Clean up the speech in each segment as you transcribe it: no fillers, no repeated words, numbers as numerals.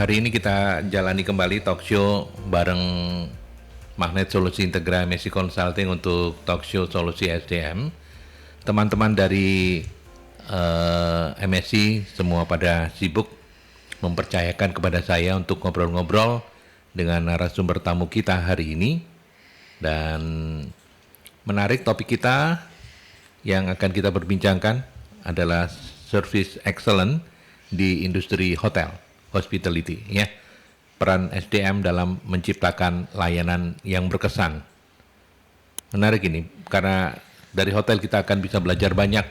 Hari ini kita jalani kembali talk show bareng Magnet Solusi Integra MSI Consulting untuk talk show Solusi SDM. Teman-teman dari MSI semua pada sibuk mempercayakan kepada saya untuk ngobrol-ngobrol dengan narasumber tamu kita hari ini. Dan menarik, topik kita yang akan kita perbincangkan adalah Service Excellence di industri hotel, hospitality, ya. Peran SDM dalam menciptakan layanan yang berkesan. Menarik ini, karena dari hotel kita akan bisa belajar banyak,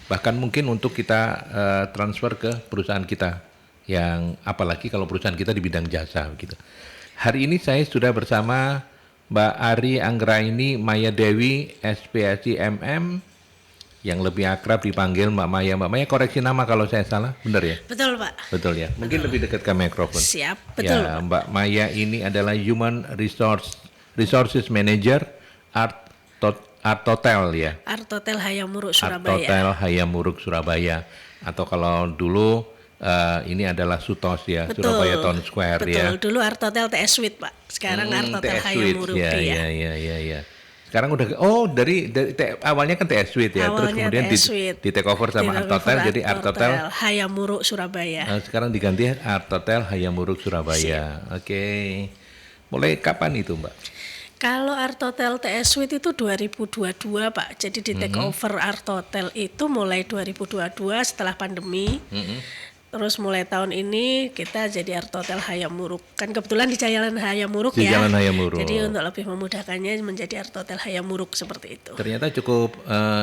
bahkan mungkin untuk kita transfer ke perusahaan kita, yang apalagi kalau perusahaan kita di bidang jasa, gitu. Hari ini saya sudah bersama Mbak Ari Anggraini Maya Dewi, SPSI MM, yang lebih akrab dipanggil Mbak Maya. Mbak Maya, koreksi nama kalau saya salah, benar ya? Betul, Pak. Betul ya. Mungkin lebih dekat ke mikrofon. Siap, betul. Ya, Mbak Maya ini adalah Human Resources Manager Art Hotel ya. Art Hotel Hayamuruk Surabaya. Art Hotel Hayamuruk Surabaya. Atau kalau dulu ini adalah Sutos ya, Betul. Surabaya Town Square. Betul. Ya. Dulu Art Hotel TS Suite, Pak. Sekarang Art Hotel TS Hayamuruk ya. Ya. Sekarang udah dari awalnya kan TS Suite ya, terus kemudian di take over sama Art Hotel, jadi Art Hotel Hayamuruk Surabaya. Sekarang diganti Art Hotel Hayamuruk Surabaya. Oke. Mulai kapan itu, Mbak? Kalau Art Hotel TS Suite itu 2022, Pak. Jadi di take over Art Hotel itu mulai 2022 setelah pandemi. Terus mulai tahun ini kita jadi Art Hotel Hayamuruk. Kan kebetulan di Jalan Hayamuruk di ya. Jalan Hayamuruk. Jadi untuk lebih memudahkannya menjadi Art Hotel Hayamuruk seperti itu. Ternyata cukup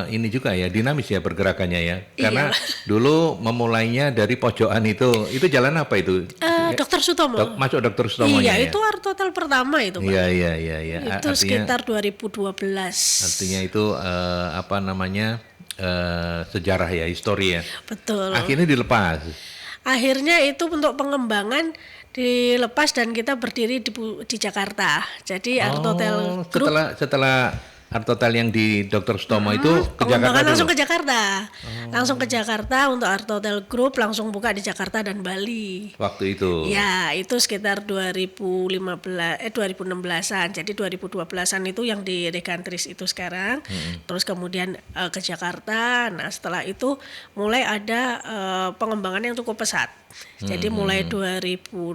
ini juga ya, dinamis ya pergerakannya ya. Karena Iya. dulu memulainya dari pojokan itu jalan apa itu? Dr. Sutomo. Masuk Dr. Sutomo Iya, ya. itu Art Hotel pertama itu, Pak. Iya. Itu sekitar 2012. Artinya itu sejarah ya, histori ya. Betul. Akhirnya dilepas. Akhirnya itu untuk pengembangan dilepas dan kita berdiri di Jakarta. Jadi Art Hotel Group Setelah Art Hotel yang di Dr. Sutomo itu ke Jakarta langsung dulu? ke Jakarta. Langsung ke Jakarta untuk Art Hotel Group, langsung buka di Jakarta dan Bali. Waktu itu? Ya, itu sekitar 2016-an. Jadi 2012-an itu yang di Regantris itu sekarang. Terus kemudian ke Jakarta. Nah, setelah itu mulai ada pengembangan yang cukup pesat. Jadi mulai 2016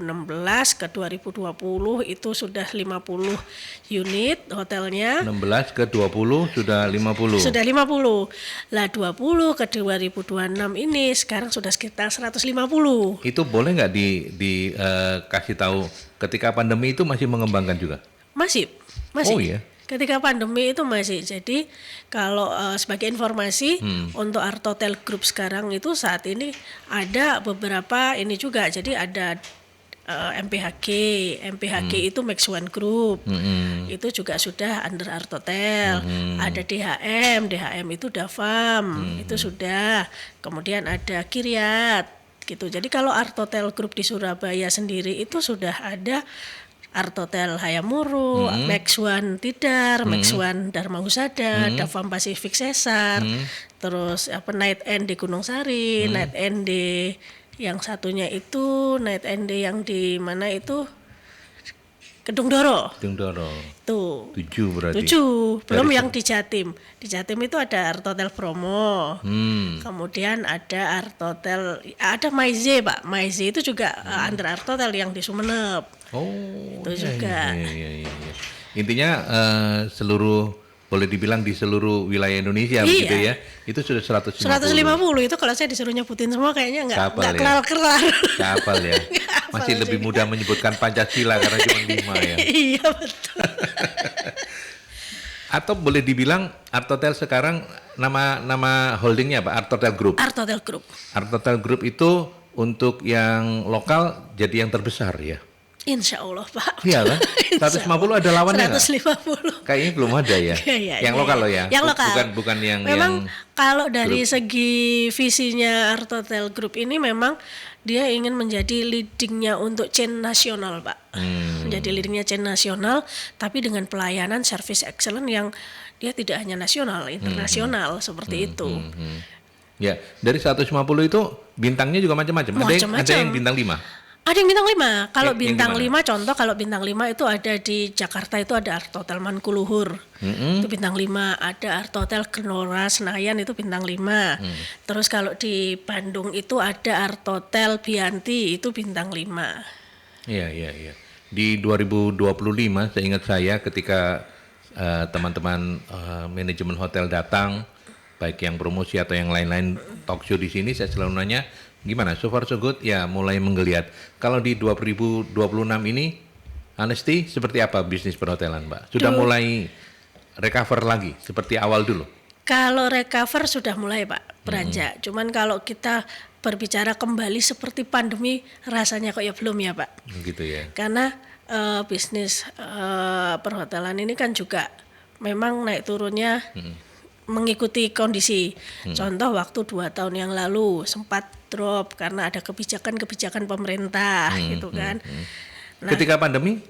ke 2020 itu sudah 50 unit hotelnya. 16 ke 20 sudah 50. Sudah 50. Lah 20 ke 2026 ini sekarang sudah sekitar 150. Itu boleh nggak dikasih tahu ketika pandemi itu masih mengembangkan juga? Masih. Oh iya. Ketika pandemi itu masih. Jadi kalau sebagai informasi untuk Art Hotel Group sekarang itu saat ini ada beberapa ini juga. Jadi ada MPHG itu Max One Group. Itu juga sudah under Art Hotel. Ada DHM itu Davam. Itu sudah. Kemudian ada Kiryat gitu. Jadi kalau Art Hotel Group di Surabaya sendiri itu sudah ada Art Hotel Hayamuruk, Max One Tidar, Max One Dharma Husada, Davam Pacific Cesar, terus Night End di Gunung Sari, Night End di yang satunya itu Night End yang di mana itu Kedung Doro. Tuh. 7 berarti. 7. Belum yang di Jatim. Di Jatim itu ada Art Hotel Bromo. Kemudian ada Art Hotel, ada Maize, Pak. Maize itu juga under Art Hotel yang di Sumeneb. Itu juga. Iya. Intinya boleh dibilang di seluruh wilayah Indonesia begitu ya. Itu sudah 150. 150 itu kalau saya disuruh nyebutin semua kayaknya enggak kelar-kelar. Kapal ya. Masih lebih mudah menyebutkan Pancasila karena cuma 5 ya. Iya, betul. Atau boleh dibilang Art Hotel sekarang nama holdingnya apa? Art Hotel Group. Art Hotel Group. Art Hotel Group itu untuk yang lokal jadi yang terbesar ya. Insya Allah, Pak. Iya kan? 150 ada lawannya nggak? 150. Kayaknya belum ada ya. Yang lokal loh ya. Yang lokal. Bukan yang memang kalau dari grup. segi visinya Art Hotel Group ini memang dia ingin menjadi leadingnya untuk chain nasional, Pak. Menjadi leadingnya chain nasional, tapi dengan pelayanan service excellent yang dia tidak hanya nasional, internasional seperti itu. Ya, dari 150 itu bintangnya juga macam-macam. Ada yang bintang 5. Ada yang bintang 5. Kalau Yang bintang gimana? 5 contoh, kalau bintang 5 itu ada di Jakarta itu ada Art Hotel Mankuluhur. Itu bintang 5, ada Art Hotel Gelora Senayan itu bintang 5. Terus kalau di Bandung itu ada Art Hotel Bianti itu bintang 5. Iya, iya, iya. Di 2025 seingat saya ketika teman-teman manajemen hotel datang, baik yang promosi atau yang lain-lain talk show di sini, saya selalu nanya, gimana? So far so good? Ya, mulai menggeliat. Kalau di 2026 ini, Anesti, seperti apa bisnis perhotelan, Mbak? Sudah mulai recover lagi seperti awal dulu? Kalau recover sudah mulai Pak beranjak. Cuman kalau kita berbicara kembali seperti pandemi rasanya kok ya belum ya Pak. Gitu ya. Karena bisnis perhotelan ini kan juga memang naik turunnya mengikuti kondisi. Contoh waktu 2 tahun yang lalu sempat drop karena ada kebijakan-kebijakan pemerintah gitu kan. Nah, Ketika pandemi?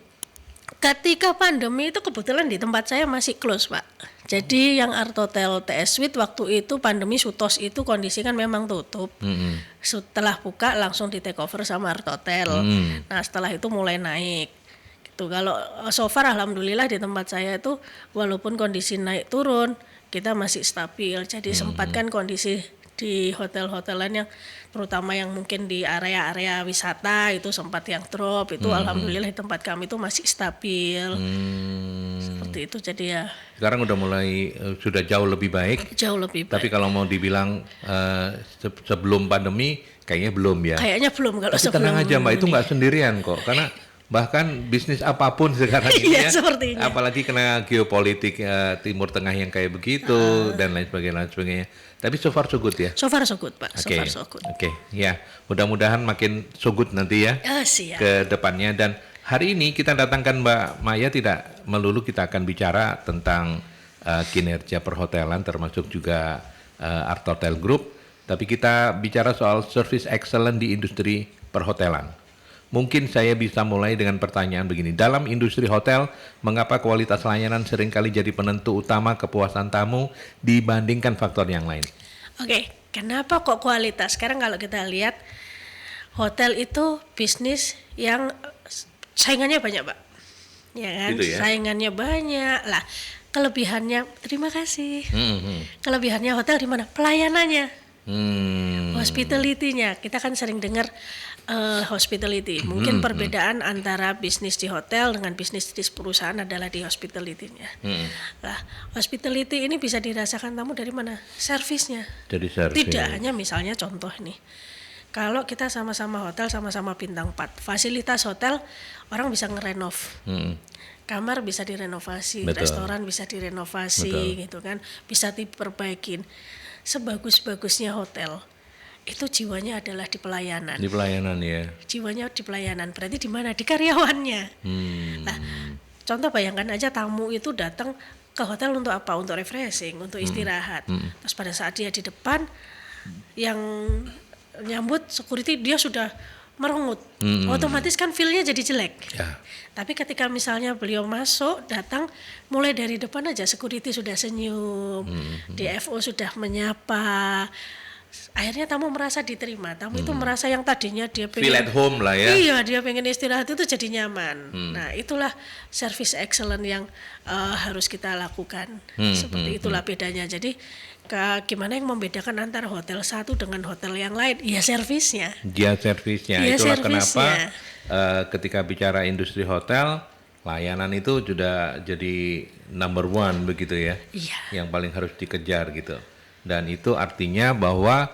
ketika pandemi itu kebetulan di tempat saya masih close Pak. Jadi yang Art Hotel TS Suite waktu itu pandemi Sutos itu kondisi kan memang tutup. Setelah buka langsung di take over sama Art Hotel. Nah setelah itu mulai naik. Gitu. Kalau so far alhamdulillah di tempat saya itu walaupun kondisi naik turun kita masih stabil. Jadi sempat kan kondisi di hotel-hotelan yang terutama yang mungkin di area-area wisata itu sempat yang drop itu alhamdulillah di tempat kami itu masih stabil. Seperti itu jadi ya Sekarang udah mulai sudah jauh lebih baik. jauh lebih baik. Tapi kalau mau dibilang sebelum pandemi, kayaknya belum ya. Kayaknya belum kalau Tapi sebelum tenang aja Mbak, itu ini. nggak sendirian kok. Karena bahkan bisnis apapun sekarang ini Iya, ya, sepertinya. apalagi kena geopolitik Timur Tengah yang kayak begitu dan lain sebagainya. Tapi so far so good ya. So far so good Pak, so Oke, far so good. oke, ya. Mudah-mudahan makin so good nanti ya Siap. ke depannya. Dan hari ini kita datangkan Mbak Maya tidak melulu kita akan bicara tentang kinerja perhotelan termasuk juga Art Hotel Group, tapi kita bicara soal service excellent di industri perhotelan. Mungkin saya bisa mulai dengan pertanyaan begini. Dalam industri hotel, mengapa kualitas layanan seringkali jadi penentu utama kepuasan tamu dibandingkan faktor yang lain? Oke, kenapa kok kualitas? Sekarang kalau kita lihat hotel itu bisnis yang saingannya banyak, Pak. Ya kan? Gitu ya? Saingannya banyak. Lah, kelebihannya terima kasih. Kelebihannya hotel di mana? Pelayanannya, hospitality-nya. Kita kan sering dengar hospitality. Mungkin perbedaan antara bisnis di hotel dengan bisnis di perusahaan adalah di hospitality-nya. Lah, hospitality ini bisa dirasakan tamu dari mana? Servisnya. Jadi service. Tidak hanya misalnya contoh nih. Kalau kita sama-sama hotel, sama-sama bintang 4, fasilitas hotel orang bisa ngerenov. Kamar bisa direnovasi, Betul. restoran bisa direnovasi gitu kan, bisa diperbaikin. Sebagus-bagusnya hotel itu jiwanya adalah di pelayanan. Di pelayanan ya. Jiwanya di pelayanan, berarti di mana? Di karyawannya. Nah, contoh bayangkan aja tamu itu datang ke hotel untuk apa? Untuk refreshing, untuk istirahat. Terus pada saat dia di depan, yang nyambut security dia sudah merengut. Otomatis kan feel-nya jadi jelek. Ya. Tapi ketika misalnya beliau masuk, datang, mulai dari depan aja security sudah senyum, DFO sudah menyapa. Akhirnya tamu merasa diterima. Tamu itu merasa yang tadinya dia pengen Feel at home lah ya. Iya, dia pengen istirahat itu jadi nyaman. Nah, itulah service excellent yang harus kita lakukan. Seperti itulah bedanya. Jadi gimana yang membedakan antara hotel satu dengan hotel yang lain? Ya servisnya. Dia servisnya. Iya, Itulah servisnya. kenapa ketika bicara industri hotel, layanan itu sudah jadi number one begitu ya. Iya. Yang paling harus dikejar gitu. Dan itu artinya bahwa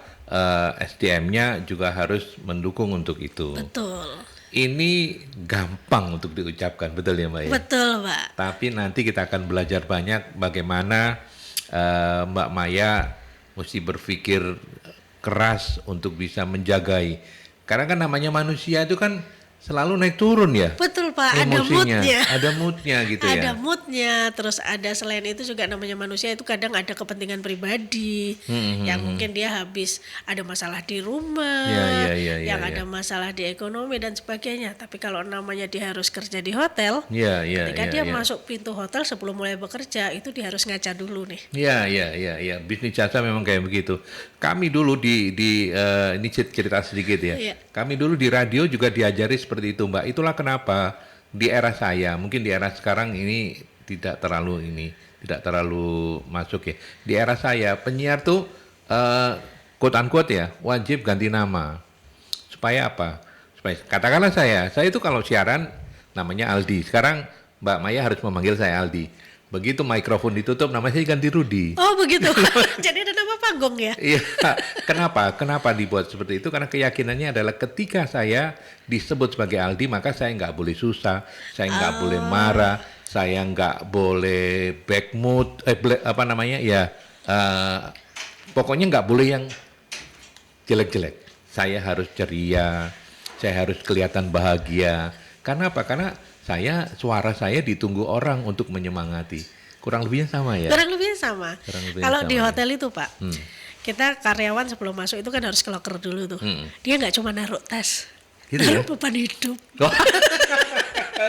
SDM-nya juga harus mendukung untuk itu. Betul. Ini gampang untuk diucapkan, betul ya Mbak ya? Betul, Pak. Tapi nanti kita akan belajar banyak bagaimana Mbak Maya mesti berpikir keras untuk bisa menjagai. Karena kan namanya manusia itu kan selalu naik turun ya. Betul, betul Pak, ada emosinya, moodnya. ada moodnya gitu ya. Ada moodnya, terus ada selain itu juga namanya manusia itu kadang ada kepentingan pribadi yang mungkin dia habis ada masalah di rumah, yang ada masalah di ekonomi dan sebagainya. Tapi kalau namanya dia harus kerja di hotel, ketika dia masuk pintu hotel sebelum mulai bekerja itu dia harus ngaca dulu nih. Iya. Bisnis jasa memang kayak begitu. Kami dulu ini cerita sedikit ya. Kami dulu di radio juga diajari seperti itu, Mbak. Itulah kenapa di era saya, mungkin di era sekarang ini tidak terlalu masuk ya. Di era saya penyiar tuh quote unquote ya wajib ganti nama. Supaya apa? Supaya katakanlah saya itu kalau siaran namanya Aldi. Sekarang Mbak Maya harus memanggil saya Aldi. Begitu mikrofon ditutup namanya saya ganti Rudi. Oh begitu. Jadi ada nama panggung ya? Iya. Kenapa dibuat seperti itu? Karena keyakinannya adalah ketika saya disebut sebagai Aldi maka saya nggak boleh susah, saya nggak boleh marah, saya nggak boleh back mood, pokoknya nggak boleh yang jelek-jelek. Saya harus ceria, saya harus kelihatan bahagia. Karena apa? Karena suara saya ditunggu orang untuk menyemangati. Kurang lebihnya sama ya? Kurang lebihnya sama. Kalau di hotel itu Pak, kita karyawan sebelum masuk itu kan harus ke locker dulu tuh. Dia nggak cuma naruh tas, gitu naruh ya? beban hidup.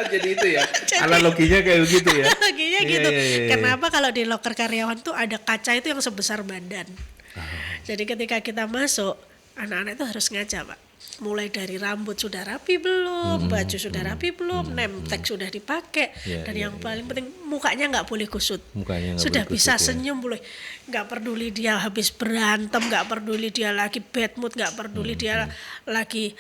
Jadi itu ya, analoginya kayak begitu ya? Analoginya gitu. Kenapa kalau di locker karyawan tuh ada kaca itu yang sebesar badan. Jadi ketika kita masuk, anak-anak itu harus ngaca Pak. Mulai dari rambut sudah rapi belum, baju sudah rapi belum, name tag sudah dipakai, dan yang paling penting mukanya nggak boleh kusut. Sudah bisa senyum boleh, nggak peduli dia habis berantem, nggak peduli dia lagi bad mood, nggak peduli dia lagi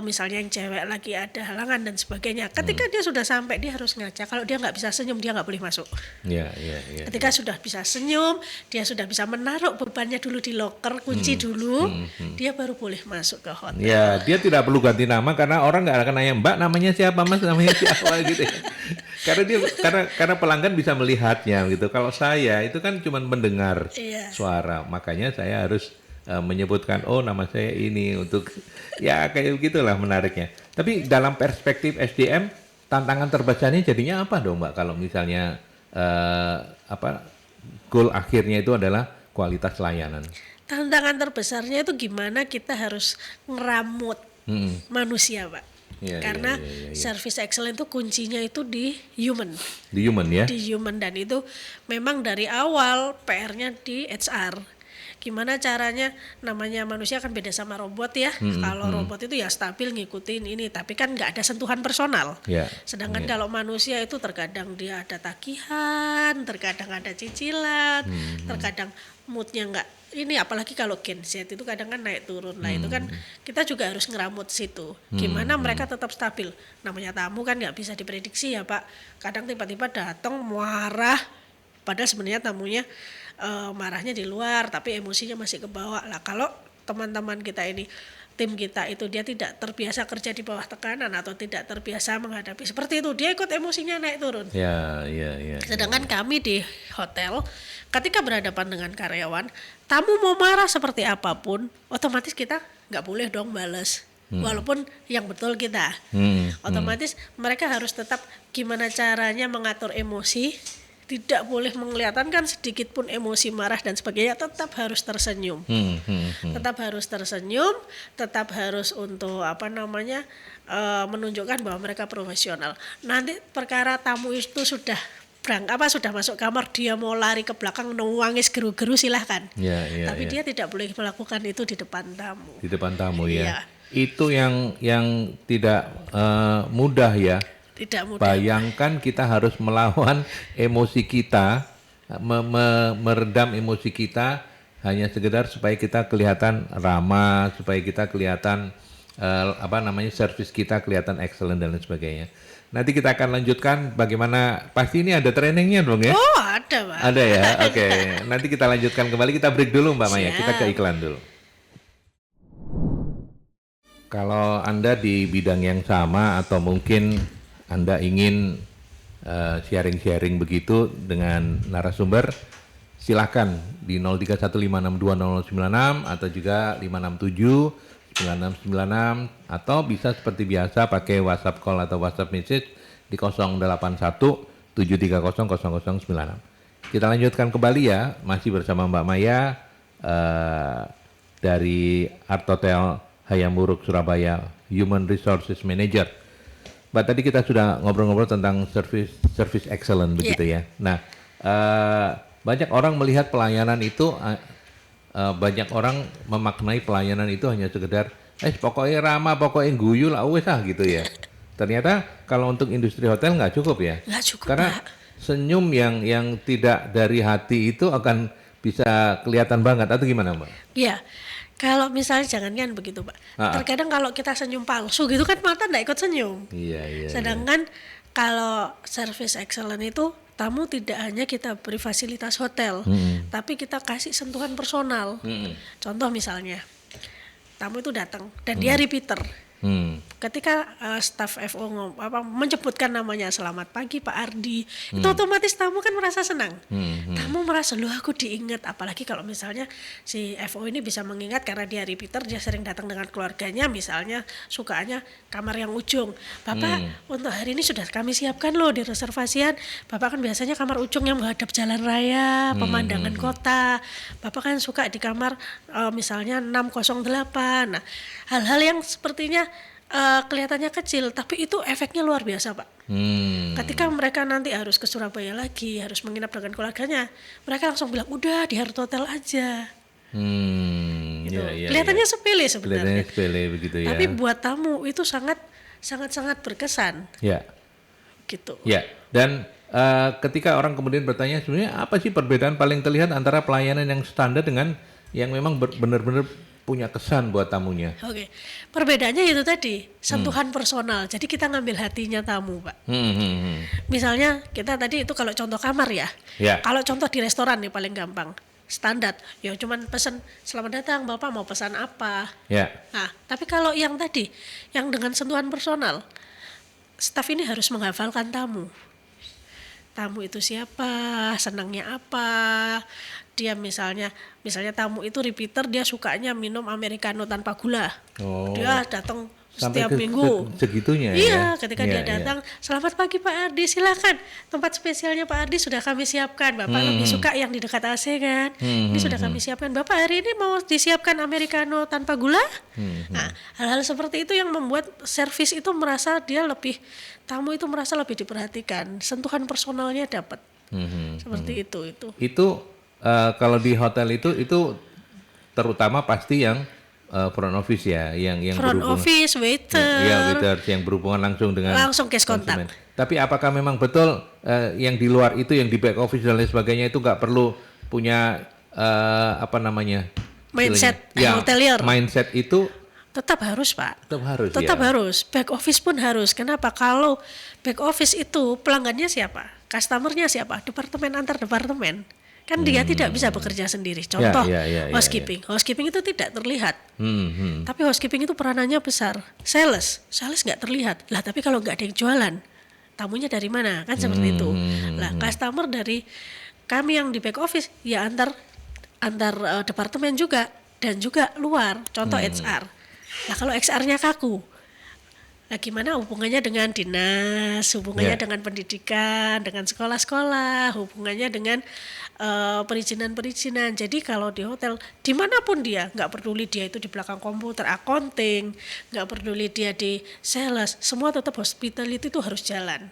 misalnya yang cewek lagi ada halangan dan sebagainya. Ketika dia sudah sampai dia harus ngaca. Kalau dia nggak bisa senyum dia nggak boleh masuk. Ketika sudah bisa senyum, dia sudah bisa menaruh bebannya dulu di locker, kunci dulu, dia baru boleh masuk ke hotel. Ya, dia tidak perlu ganti nama karena orang nggak akan nanya Mbak namanya siapa Mas namanya siapa gitu ya. Karena pelanggan bisa melihatnya gitu. Kalau saya itu kan cuma mendengar suara, makanya saya harus menyebutkan oh nama saya ini untuk ya kayak begitulah menariknya. Tapi dalam perspektif SDM tantangan terbesarnya jadinya apa dong Mbak kalau misalnya goal akhirnya itu adalah kualitas layanan. Tantangan terbesarnya itu gimana kita harus ngeramut manusia Pak. Karena service excellent itu kuncinya itu di human. Di human ya? Di human, dan itu memang dari awal PR-nya di HR. Gimana caranya, namanya manusia kan beda sama robot ya. Kalau robot itu ya stabil ngikutin ini, tapi kan nggak ada sentuhan personal. Sedangkan kalau manusia itu terkadang dia ada tagihan, terkadang ada cicilan, terkadang moodnya nggak ini, apalagi kalau Gen Z itu kadang kan naik turun lah. Itu kan kita juga harus ngeramut situ gimana mereka tetap stabil. Namanya tamu kan nggak bisa diprediksi ya Pak, kadang tiba-tiba datang marah padahal sebenarnya tamunya marahnya di luar tapi emosinya masih ke bawah lah. Kalau teman-teman kita ini, tim kita itu dia tidak terbiasa kerja di bawah tekanan atau tidak terbiasa menghadapi seperti itu, dia ikut emosinya naik turun. Sedangkan kami di hotel ketika berhadapan dengan karyawan, tamu mau marah seperti apapun, otomatis kita nggak boleh dong balas. Walaupun yang betul kita, otomatis mereka harus tetap gimana caranya mengatur emosi, tidak boleh mengelihatan sedikit pun emosi marah dan sebagainya, tetap harus tersenyum. Tetap harus tersenyum, tetap harus untuk menunjukkan bahwa mereka profesional. Nanti perkara tamu itu sudah masuk kamar, dia mau lari ke belakang nangis geru-geru silahkan. Tapi dia tidak boleh melakukan itu di depan tamu. Di depan tamu ya. Itu yang tidak mudah ya. Tidak mudah. Bayangkan kita harus melawan emosi kita, meredam emosi kita hanya sekedar supaya kita kelihatan ramah, supaya kita kelihatan servis kita kelihatan excellent dan lain sebagainya. Nanti kita akan lanjutkan bagaimana, pasti ini ada trainingnya dong ya? Oh ada Pak. Ada ya, oke. Nanti kita lanjutkan kembali, kita break dulu Mbak Maya, kita ke iklan dulu. Kalau Anda di bidang yang sama atau mungkin Anda ingin sharing-sharing begitu dengan narasumber, silakan di 0315620096 atau juga 567 9696 atau bisa seperti biasa pakai WhatsApp call atau WhatsApp message di 081 730 0096. Kita lanjutkan kembali ya, masih bersama Mbak Maya dari Art Hotel Hayam Wuruk Surabaya, Human Resources Manager. Mbak, tadi kita sudah ngobrol-ngobrol tentang service excellent begitu ya. Nah, banyak orang melihat pelayanan itu, banyak orang memaknai pelayanan itu hanya sekedar, pokoknya ramah, pokoknya guyu lah, wes gitu ya. Ternyata kalau untuk industri hotel nggak cukup ya. Nggak cukup, Karena Pak. senyum yang tidak dari hati itu akan bisa kelihatan banget, atau gimana Mbak? Iya, kalau misalnya jangankan begitu Pak. Terkadang kalau kita senyum palsu gitu kan mata nggak ikut senyum. Iya. Sedangkan kalau service excellent itu tamu tidak hanya kita beri fasilitas hotel, tapi kita kasih sentuhan personal. Contoh misalnya, tamu itu datang dan dia repeater. Ketika staf FO menyebutkan namanya, selamat pagi Pak Ardi, itu otomatis tamu kan merasa senang. Tamu merasa, loh aku diingat. Apalagi kalau misalnya si FO ini bisa mengingat karena dia repeater, dia sering datang dengan keluarganya, misalnya sukaannya kamar yang ujung. Bapak, untuk hari ini sudah kami siapkan loh di reservasian. Bapak kan biasanya kamar ujung yang menghadap jalan raya, pemandangan kota. Bapak kan suka di kamar misalnya 608. Nah, hal-hal yang sepertinya kelihatannya kecil, tapi itu efeknya luar biasa Pak. Ketika mereka nanti harus ke Surabaya lagi, harus menginap dengan keluarganya, mereka langsung bilang, udah di Art Hotel aja. Gitu. Kelihatannya sepele sebenarnya. Kelihatannya sepele begitu ya. Tapi buat tamu itu sangat berkesan. Ya. Gitu. Ya. Dan ketika orang kemudian bertanya, sebenarnya apa sih perbedaan paling terlihat antara pelayanan yang standar dengan yang memang benar-benar punya kesan buat tamunya? Oke, perbedaannya itu tadi sentuhan personal. Jadi kita ngambil hatinya tamu, Pak. Misalnya kita tadi itu kalau contoh kamar ya. Kalau contoh di restoran nih paling gampang, standar. Ya cuman pesan selamat datang, Bapak mau pesan apa? Nah, tapi kalau yang tadi, yang dengan sentuhan personal, staf ini harus menghafalkan tamu. Tamu itu siapa, senangnya apa. Dia misalnya tamu itu repeater, dia sukanya minum americano tanpa gula. Dia datang setiap minggu. Segitunya iya, ketika dia datang, selamat pagi Pak Ardi, silakan. Tempat spesialnya Pak Ardi sudah kami siapkan. Bapak lebih suka yang di dekat AC kan. Ini sudah kami siapkan. Bapak hari ini mau disiapkan americano tanpa gula? Nah, hal-hal seperti itu yang membuat servis itu merasa tamu itu merasa lebih diperhatikan. Sentuhan personalnya dapat. Seperti itu. Itu kalau di hotel itu terutama pasti yang front office ya, yang front office, waiter. Waiter yang berhubungan langsung dengan cash kontak. Tapi apakah memang betul yang di luar itu, yang di back office dan lain sebagainya itu nggak perlu punya mindset hotelier? Mindset itu tetap harus Pak. Tetap harus. Back office pun harus. Kenapa? Kalau back office itu pelanggannya siapa? Customernya siapa? Departemen antar departemen. Kan dia tidak bisa bekerja sendiri. Contoh housekeeping. Housekeeping itu tidak terlihat. Tapi housekeeping itu peranannya besar. Sales nggak terlihat. Lah tapi kalau nggak ada yang jualan, tamunya dari mana? Kan seperti itu. Lah customer dari kami yang di back office ya antar departemen juga dan juga luar. Contoh HR. Nah kalau HR-nya kaku, nah gimana hubungannya dengan dinas, hubungannya dengan pendidikan, dengan sekolah-sekolah, hubungannya dengan perizinan. Jadi kalau di hotel, dimanapun dia, nggak peduli dia itu di belakang komputer, accounting, nggak peduli dia di sales, semua tetap hospitality itu harus jalan.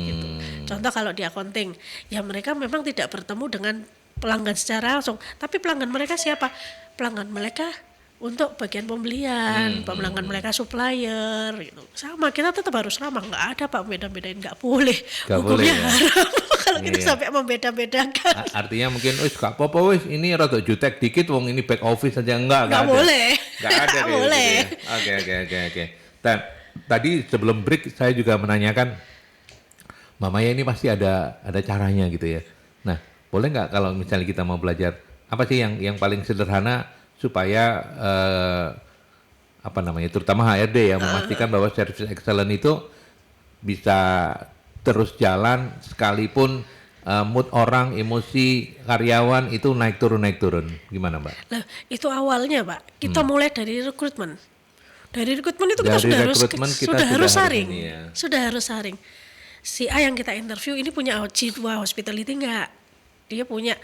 Gitu. Contoh kalau di accounting, ya mereka memang tidak bertemu dengan pelanggan secara langsung, tapi pelanggan mereka siapa? Pelanggan mereka untuk bagian pembelian, pelanggan mereka supplier, gitu. Sama, kita tetap harus ramah, nggak ada Pak beda-bedain, nggak boleh, hukumnya haram kalau kita sampai membeda-bedakan. Artinya mungkin, gak apa-apa ini rada jutek dikit, wong ini back office aja nggak boleh, nggak ada deh, boleh. Gitu ya. Oke. Dan tadi sebelum break saya juga menanyakan, Mama ya ini pasti ada caranya gitu ya. Nah, boleh nggak kalau misalnya kita mau belajar apa sih yang paling sederhana supaya terutama HRD ya memastikan bahwa service excellent itu bisa terus jalan sekalipun mood orang, emosi karyawan itu naik turun. Gimana, Mbak? Lah, itu awalnya, Pak. Kita mulai dari rekrutmen. Dari rekrutmen itu kita Dari sudah harus rekrutmen kita sudah harus sudah harus saring. ini ya. Sudah harus saring. Si A yang kita interview ini punya jiwa hospitality enggak? Dia punya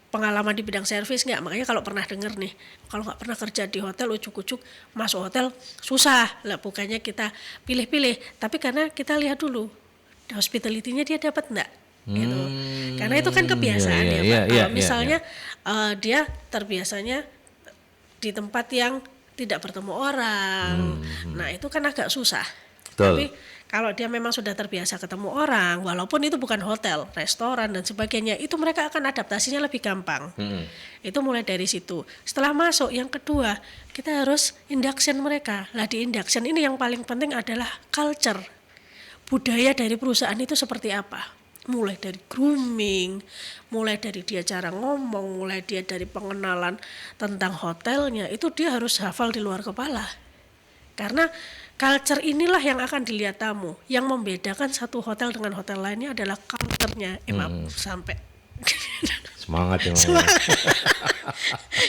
pengalaman di bidang servis enggak? Makanya kalau pernah dengar nih, kalau nggak pernah kerja di hotel, ujuk-ujuk masuk hotel susah. Lah bukannya kita pilih-pilih, tapi karena kita lihat dulu hospitality-nya dia dapat enggak? Gitu. Karena itu kan kebiasaan ya, Pak. Kalau misalnya dia terbiasanya di tempat yang tidak bertemu orang, nah itu kan agak susah. Betul. Tapi kalau dia memang sudah terbiasa ketemu orang, walaupun itu bukan hotel, restoran dan sebagainya, itu mereka akan adaptasinya lebih gampang. Itu mulai dari situ. Setelah masuk, yang kedua kita harus induction mereka. Lah di induction ini yang paling penting adalah culture, budaya dari perusahaan itu seperti apa. Mulai dari grooming, mulai dari dia cara ngomong, mulai dia dari pengenalan tentang hotelnya, itu dia harus hafal di luar kepala. Karena culture inilah yang akan dilihat tamu. Yang membedakan satu hotel dengan hotel lainnya adalah culture-nya. Sampai Semangat ya, Mbak.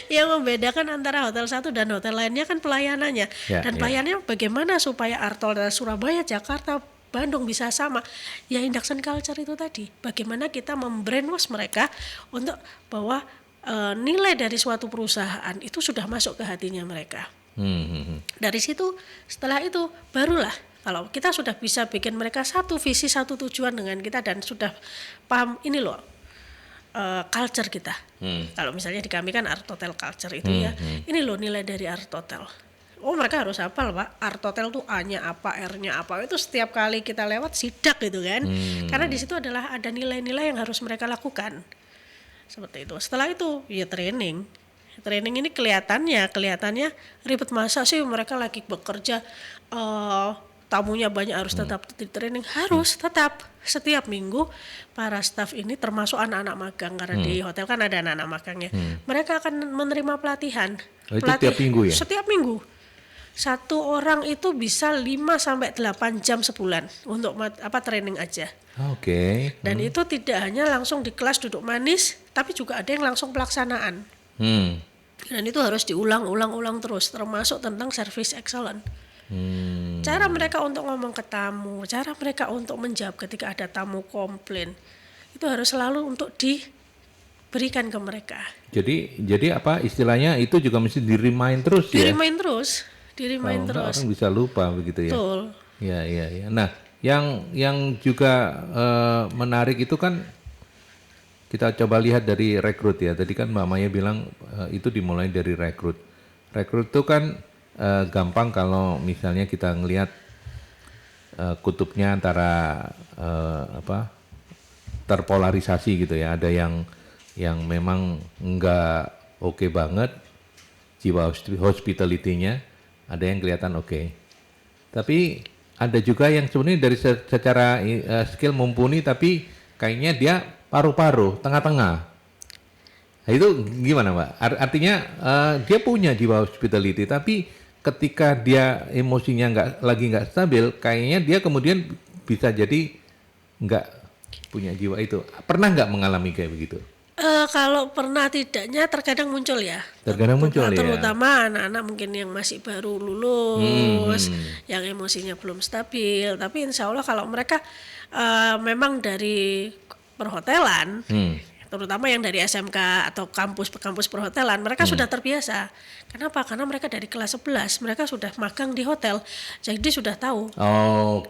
Yang membedakan antara hotel satu dan hotel lainnya kan pelayanannya. Dan pelayanannya bagaimana supaya Arto dari Surabaya, Jakarta, Bandung bisa sama, ya induction culture itu tadi. Bagaimana kita membrainwash mereka untuk bahwa nilai dari suatu perusahaan itu sudah masuk ke hatinya mereka. Dari situ, setelah itu barulah kalau kita sudah bisa bikin mereka satu visi, satu tujuan dengan kita dan sudah paham ini loh culture kita. Kalau misalnya di kami kan Artotel culture itu ya, ini loh nilai dari Artotel. Oh mereka harus hafal Pak, Artotel tuh A-nya apa, R-nya apa, itu setiap kali kita lewat sidak gitu kan. Karena di situ adalah ada nilai-nilai yang harus mereka lakukan. Seperti itu. Setelah itu ya training. Training ini kelihatannya ribet, masa sih mereka lagi bekerja, tamunya banyak harus tetap di training. Harus tetap setiap minggu para staf ini termasuk anak-anak magang, karena di hotel kan ada anak-anak magangnya. Mereka akan menerima pelatihan. Itu tiap minggu ya? Setiap minggu. Satu orang itu bisa 5-8 jam sebulan untuk training aja. Oke. Dan itu tidak hanya langsung di kelas duduk manis, tapi juga ada yang langsung pelaksanaan. Dan itu harus diulang-ulang terus, termasuk tentang service excellent. Cara mereka untuk ngomong ke tamu, cara mereka untuk menjawab ketika ada tamu komplain, itu harus selalu untuk diberikan ke mereka. Jadi apa istilahnya itu juga mesti di-remind terus ya? Di-remind terus. Orang bisa lupa begitu ya. Betul. Ya. Nah, yang juga menarik itu kan kita coba lihat dari rekrut ya. Tadi kan Mbak Maya bilang itu dimulai dari rekrut. Rekrut itu kan gampang kalau misalnya kita ngelihat kutubnya antara terpolarisasi gitu ya. Ada yang memang enggak oke banget jiwa hospitality-nya. Ada yang kelihatan oke. Tapi ada juga yang sebenarnya dari secara skill mumpuni tapi kayaknya dia paru-paru, tengah-tengah. Nah, itu gimana Mbak? Artinya dia punya jiwa hospitality tapi ketika dia emosinya nggak stabil, kayaknya dia kemudian bisa jadi nggak punya jiwa itu. Pernah nggak mengalami kayak begitu? Kalau pernah tidaknya terkadang muncul ya. Terutama anak-anak mungkin yang masih baru lulus, yang emosinya belum stabil. Tapi insya Allah kalau mereka memang dari perhotelan, terutama yang dari SMK atau kampus perhotelan, mereka sudah terbiasa. Kenapa? Karena mereka dari kelas 11, mereka sudah magang di hotel, jadi sudah tahu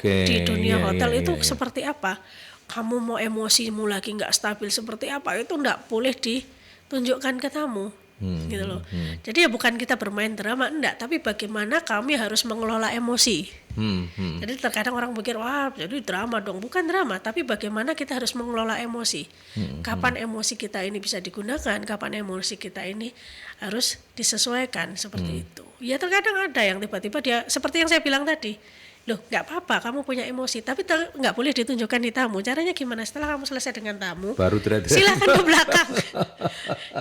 di dunia hotel itu seperti apa. Kamu mau emosimu lagi nggak stabil seperti apa, itu nggak boleh ditunjukkan ke tamu, gitu loh. Jadi ya bukan kita bermain drama, enggak, tapi bagaimana kami harus mengelola emosi. Jadi terkadang orang pikir, wah jadi drama dong. Bukan drama, tapi bagaimana kita harus mengelola emosi. Kapan emosi kita ini bisa digunakan, kapan emosi kita ini harus disesuaikan, seperti itu. Ya terkadang ada yang tiba-tiba dia, seperti yang saya bilang tadi, loh nggak apa-apa kamu punya emosi, tapi nggak boleh ditunjukkan di tamu. Caranya gimana? Setelah kamu selesai dengan tamu, baru silakan ke belakang.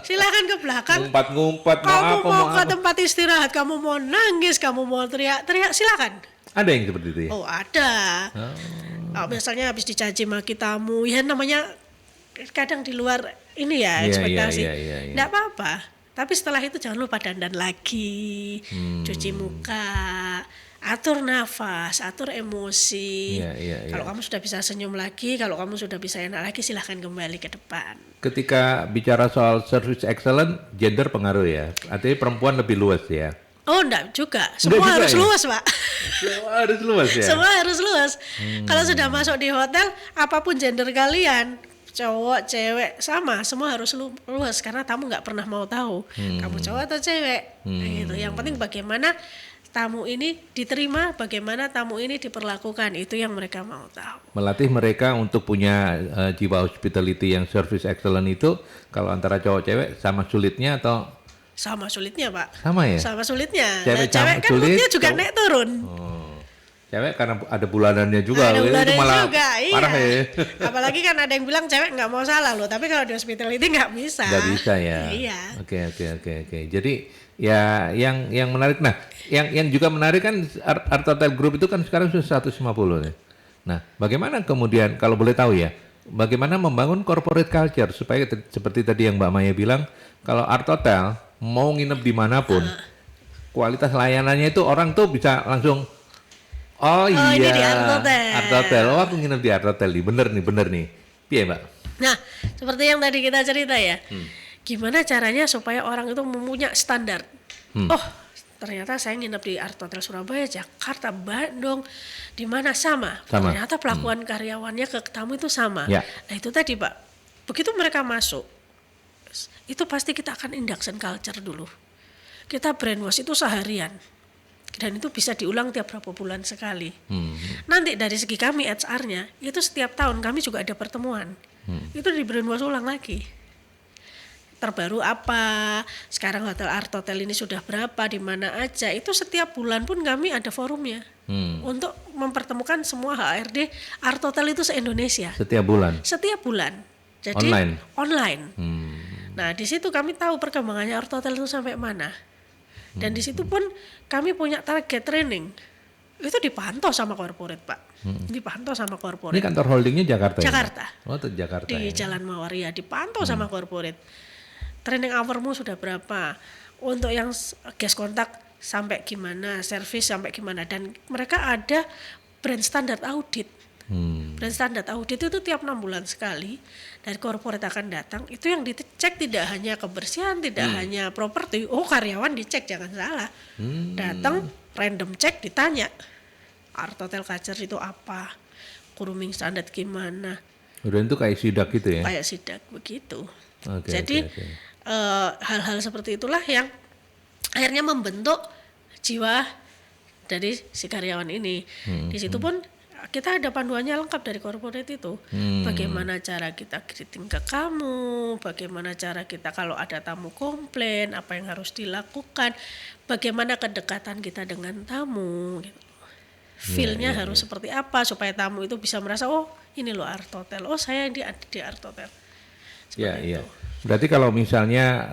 Silakan ke belakang. Ngumpat-ngumpat. Kamu mau ke tempat istirahat, kamu mau nangis, kamu mau teriak-teriak, silakan. Ada yang seperti itu ya? Oh ada. Misalnya habis dicaci maki tamu, ya namanya kadang di luar ini ya Iya, ekspektasi. iya. Nggak apa-apa. Tapi setelah itu jangan lupa dandan lagi, cuci muka, atur nafas, atur emosi. Iya. Kalau kamu sudah bisa senyum lagi, kalau kamu sudah bisa enak lagi, silahkan kembali ke depan. Ketika bicara soal service excellent, gender pengaruh ya. Artinya perempuan lebih luas ya. Oh, enggak juga. Semua juga harus ya? luas, Pak. Semua harus luas ya. Semua harus luas. Kalau sudah masuk di hotel, apapun gender kalian, cowok, cewek, sama, semua harus luas karena tamu nggak pernah mau tahu kamu cowok atau cewek. Nah, gitu. Yang penting bagaimana tamu ini diterima, bagaimana tamu ini diperlakukan, itu yang mereka mau tahu. Melatih mereka untuk punya jiwa hospitality yang service excellent itu, kalau antara cowok cewek sama sulitnya atau Sama sulitnya, Pak. sama ya? Sama sulitnya. Cewek Cewek kan sulit, moodnya juga cowok- naik turun. Oh. Cewek karena ada bulanannya juga, Ada itu bulanannya malah juga, iya. parah ya. Apalagi kan ada yang bilang cewek nggak mau salah loh, tapi kalau di hospitality nggak bisa. Nggak bisa ya. Iya. Oke. Jadi ya yang menarik. Nah, yang juga menarik kan Art Hotel Group itu kan sekarang sudah 150 ya. Nah, bagaimana kemudian kalau boleh tahu ya, bagaimana membangun corporate culture supaya seperti tadi yang Mbak Maya bilang, kalau Art Hotel mau nginep dimanapun, kualitas layanannya itu orang tuh bisa langsung iya, ini di Art Hotel. Art Hotel. Oh, aku nginep di Art Hotel nih. Bener nih. Piye, Mbak? Nah, seperti yang tadi kita cerita ya, gimana caranya supaya orang itu mempunyai standar. Oh, ternyata saya nginep di Art Hotel Surabaya, Jakarta, Bandung, di mana sama. Ternyata pelakuan karyawannya ke tamu itu sama. Ya. Nah, itu tadi, Pak. Begitu mereka masuk, itu pasti kita akan induction culture dulu. Kita brainwash itu seharian. Dan itu bisa diulang tiap berapa bulan sekali. Nanti dari segi kami HR-nya, itu setiap tahun kami juga ada pertemuan. Itu di brainwash ulang lagi. Terbaru apa, sekarang Hotel Art Hotel ini sudah berapa, di mana aja. Itu setiap bulan pun kami ada forumnya. Untuk mempertemukan semua HRD Art Hotel itu se-Indonesia. Setiap bulan. Setiap bulan. Jadi online. Nah, di situ kami tahu perkembangannya Art Hotel itu sampai mana. Dan di situ pun kami punya target training. Itu dipantau sama corporate, Pak. Dipantau sama corporate. Ini kantor holdingnya Jakarta. Jakarta. Ya? Oh, itu Jakarta. Di ya? Jalan Mawaria dipantau sama corporate. Training hour-mu sudah berapa? Untuk yang guest contact sampai gimana, service sampai gimana, dan mereka ada brand standard audit. Brand standard audit itu tiap 6 bulan sekali dari corporate akan datang. Itu yang dicek tidak hanya kebersihan, tidak hanya properti. Oh, karyawan dicek, jangan salah. Datang random cek, ditanya Art Hotel Culture itu apa, grooming standard gimana. Udah itu kayak sidak gitu ya? Kayak sidak begitu. Jadi hal-hal seperti itulah yang akhirnya membentuk jiwa dari si karyawan ini. Di situ pun kita ada panduannya lengkap dari corporate itu. Bagaimana cara kita greeting ke kamu, bagaimana cara kita kalau ada tamu komplain, apa yang harus dilakukan, bagaimana kedekatan kita dengan tamu gitu. Feel-nya harus seperti apa supaya tamu itu bisa merasa, oh ini loh Art Hotel, oh saya di Art Hotel. Iya. Berarti kalau misalnya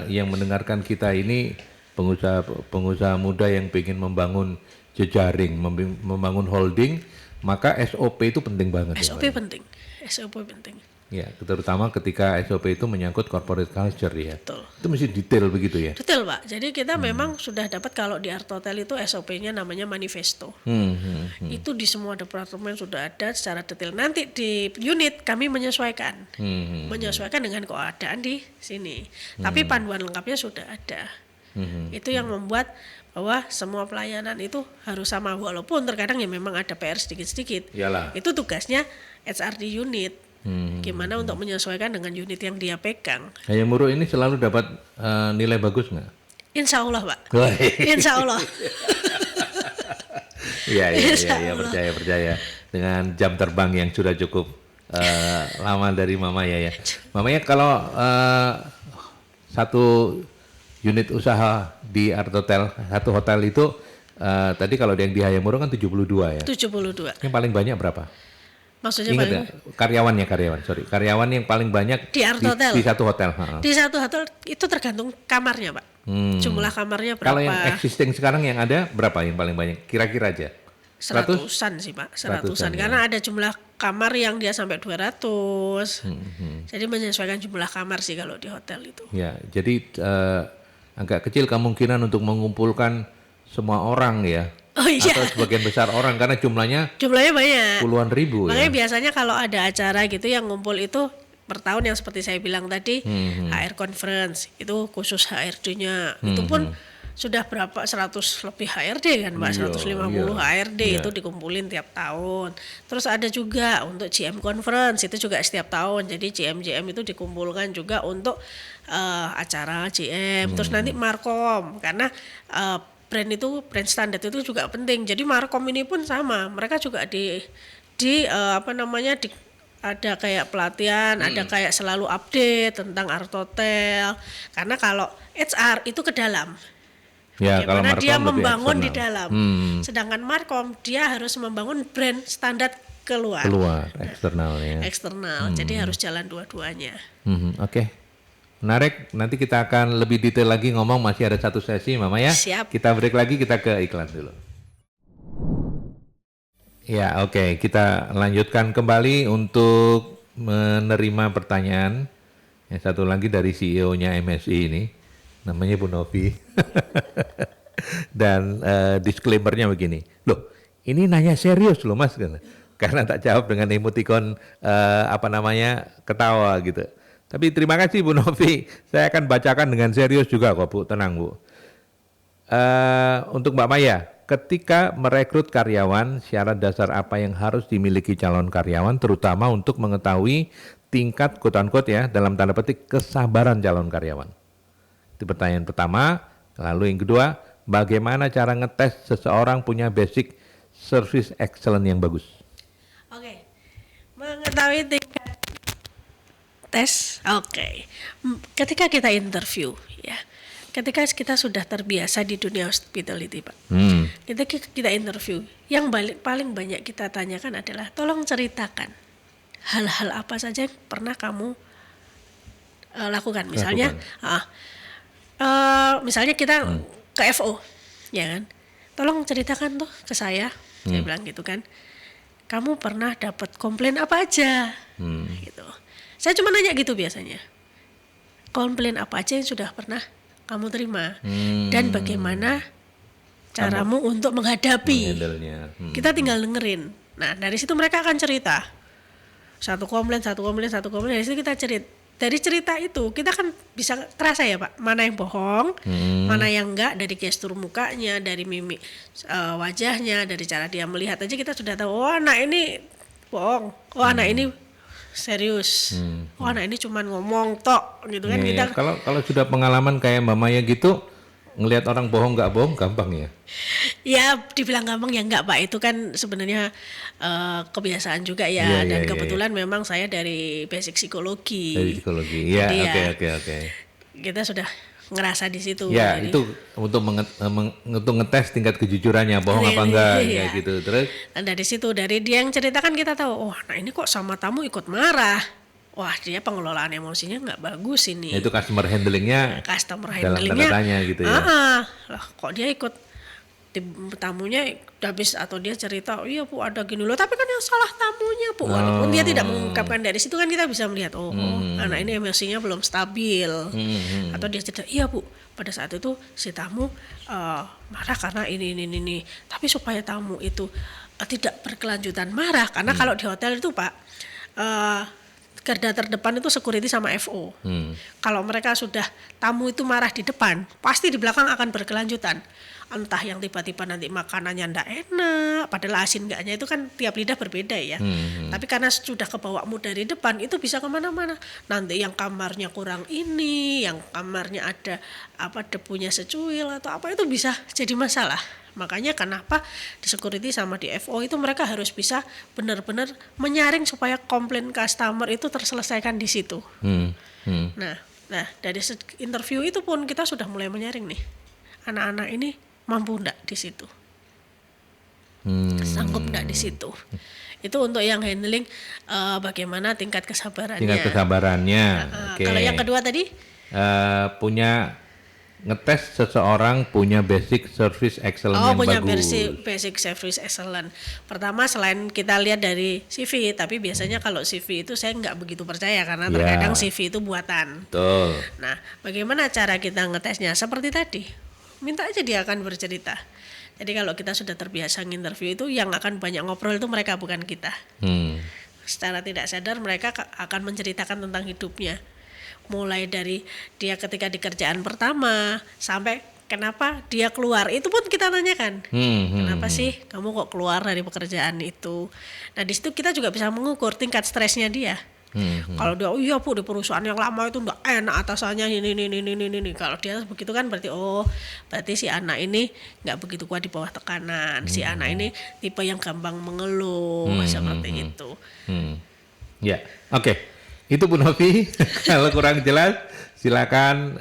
yang mendengarkan kita ini pengusaha muda yang ingin membangun jejaring, membangun holding, maka SOP itu penting banget. SOP penting. Ya, terutama ketika SOP itu menyangkut corporate culture ya. Betul. Itu mesti detail begitu ya. Detail, Pak. Jadi kita memang sudah dapat kalau di Art Hotel itu SOP-nya namanya manifesto. Itu di semua departemen sudah ada secara detail. Nanti di unit kami menyesuaikan. Menyesuaikan dengan keadaan di sini. Tapi panduan lengkapnya sudah ada. Itu yang membuat bahwa semua pelayanan itu harus sama, walaupun terkadang ya memang ada PR sedikit-sedikit. Iyalah. Itu tugasnya HR di unit. Gimana untuk menyesuaikan dengan unit yang dia pegang. Hayamuro ini selalu dapat nilai bagus nggak? Insya Allah, Pak. Insya Allah. Iya, percaya. Dengan jam terbang yang sudah cukup lama dari Mama ya. Mama ya, kalau satu unit usaha di Art Hotel, satu hotel itu tadi kalau yang di Hayamuro kan 72 ya. 72. Yang paling banyak berapa? Maksudnya Ingat paling nggak? Karyawan yang paling banyak di Art Hotel. Di satu hotel. Di satu hotel itu tergantung kamarnya, Pak. Jumlah kamarnya berapa? Kalau yang existing sekarang yang ada berapa yang paling banyak? Kira-kira aja. seratusan sih Pak, seratusan ya. karena ada jumlah kamar yang dia sampai 200. Jadi menyesuaikan jumlah kamar sih kalau di hotel itu. Ya, jadi agak kecil kemungkinan untuk mengumpulkan semua orang ya. Oh iya. Atau sebagian besar orang karena jumlahnya banyak. puluhan ribu Makanya ya. biasanya kalau ada acara gitu yang ngumpul itu per tahun yang seperti saya bilang tadi, HR conference itu khusus HRD-nya. Itu pun sudah berapa 100 lebih HRD kan Mbak, 150 HRD itu dikumpulin tiap tahun. Terus ada juga untuk GM conference itu juga setiap tahun. Jadi GM itu dikumpulkan juga untuk acara GM. Terus nanti Markom karena brand standar itu juga penting. Jadi Markom ini pun sama. Mereka juga ada kayak pelatihan, ada kayak selalu update tentang art hotel. Karena kalau HR itu ke dalam. Ya, kalau Karena Markom dia lebih membangun di eksternal. dalam. Sedangkan Markom dia harus membangun brand standar keluar Eksternalnya. eksternal. Jadi harus jalan dua-duanya. Oke. Menarik, nanti kita akan lebih detail lagi ngomong, masih ada satu sesi Mama ya. Siap. Kita break lagi, kita ke iklan dulu. Ya, oke. Kita lanjutkan kembali untuk menerima pertanyaan. Yang satu lagi dari CEO-nya MSI ini, namanya Bu Novi. Dan disclaimer-nya begini, loh ini nanya serius loh Mas, karena tak jawab dengan emoticon ketawa gitu. Tapi terima kasih Bu Novi, saya akan bacakan dengan serius juga kok Bu, tenang Bu. Untuk Mbak Maya, ketika merekrut karyawan, syarat dasar apa yang harus dimiliki calon karyawan, terutama untuk mengetahui tingkat quote-unquote ya, dalam tanda petik kesabaran calon karyawan. Itu pertanyaan pertama. Lalu yang kedua, bagaimana cara ngetes seseorang punya basic service excellence yang bagus? Oke. Mengetahui tingkat tes. Oke. Ketika kita interview ya. Ketika kita sudah terbiasa di dunia hospitality, Pak. Ketika kita interview, yang paling banyak kita tanyakan adalah tolong ceritakan hal-hal apa saja yang pernah kamu lakukan. Misalnya misalnya kita ke FO, ya kan? Tolong ceritakan tuh ke saya bilang gitu kan. Kamu pernah dapat komplain apa aja? Gitu. Saya cuma nanya gitu biasanya. Komplain apa aja yang sudah pernah kamu terima dan bagaimana caramu untuk menghadapi? Kita tinggal dengerin. Nah dari situ mereka akan cerita. Satu komplain. Dari situ kita cerita. Dari cerita itu kita kan bisa terasa ya Pak, mana yang bohong, mana yang enggak, dari gestur mukanya, dari mimik wajahnya, dari cara dia melihat aja kita sudah tahu, oh anak ini bohong, oh anak ini serius, oh anak ini cuman ngomong tok gitu kan. Kita kalau sudah pengalaman kayak Mbak Maya gitu, ngelihat orang bohong nggak bohong gampang ya? Ya dibilang gampang ya enggak Pak, itu kan sebenarnya kebiasaan juga ya, dan kebetulan memang saya dari basic psikologi. Dari psikologi, ya oke. Kita sudah ngerasa di situ. Ya jadi, itu untuk ngetes tingkat kejujurannya, bohong apa enggak kayak gitu. Terus? Dan dari situ, dari dia yang ceritakan kita tahu, oh nah ini kok sama tamu ikut marah. Wah dia pengelolaan emosinya nggak bagus ini. Itu customer handlingnya dalam tanda tanya gitu ya. Lah kok dia ikut tamunya habis, atau dia cerita, oh iya Bu ada gini loh, tapi kan yang salah tamunya Bu. Walaupun dia tidak mengungkapkan, dari situ kan kita bisa melihat, anak ini emosinya belum stabil. Atau dia cerita, iya Bu pada saat itu si tamu marah karena ini. Tapi supaya tamu itu tidak berkelanjutan marah, karena kalau di hotel itu Pak, garda terdepan itu security sama FO. Kalau mereka sudah tamu itu marah di depan, pasti di belakang akan berkelanjutan. Entah yang tiba-tiba nanti makanannya ndak enak, padahal asin enggaknya itu kan tiap lidah berbeda ya. Tapi karena sudah kebawamu dari depan, itu bisa kemana-mana. Nanti yang kamarnya kurang ini, yang kamarnya ada debunya secuil atau apa, itu bisa jadi masalah. Makanya kenapa di security sama di FO itu mereka harus bisa benar-benar menyaring supaya komplain customer itu terselesaikan di situ. Nah dari interview itu pun kita sudah mulai menyaring nih, anak-anak ini mampu enggak di situ, sanggup enggak di situ. Itu untuk yang handling bagaimana tingkat kesabarannya. Okay. Kalau yang kedua tadi? Punya ngetes seseorang punya basic service excellence yang punya bagus. basic service excellent. Pertama selain kita lihat dari CV, tapi biasanya kalau CV itu saya nggak begitu percaya karena terkadang CV itu buatan. Betul. Nah, bagaimana cara kita ngetesnya? Seperti tadi, minta aja dia akan bercerita. Jadi kalau kita sudah terbiasa nginterview itu, yang akan banyak ngobrol itu mereka, bukan kita. Secara tidak sadar mereka akan menceritakan tentang hidupnya. Mulai dari dia ketika di kerjaan pertama sampai kenapa dia keluar, itu pun kita tanyakan. Kenapa sih kamu kok keluar dari pekerjaan itu? Nah di situ kita juga bisa mengukur tingkat stresnya dia. Kalau dia iya Bu, di perusahaan yang lama itu enggak enak atasannya ini. Kalau dia begitu kan berarti si anak ini enggak begitu kuat di bawah tekanan. Si anak ini tipe yang gampang mengeluh seperti itu. Ya, oke. Itu Bu Novi. Kalau kurang jelas silakan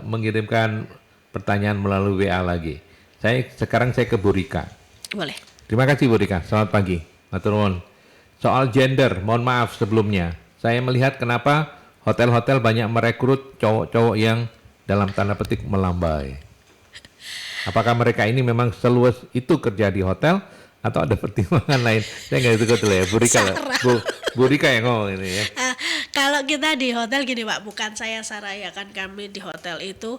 mengirimkan pertanyaan melalui WA lagi. Sekarang saya ke Bu Rika. Boleh. Terima kasih Bu Rika. Selamat pagi. Matur nuwun. Soal gender, mohon maaf sebelumnya. Saya melihat kenapa hotel-hotel banyak merekrut cowok-cowok yang dalam tanda petik melambai. Apakah mereka ini memang seluas itu kerja di hotel atau ada pertimbangan lain? Saya nggak ikut dulu ya, Bu Rika. Bu Rika yang ngomong ini ya. Kalau kita di hotel gini Pak, bukan saya Saraya, kan kami di hotel itu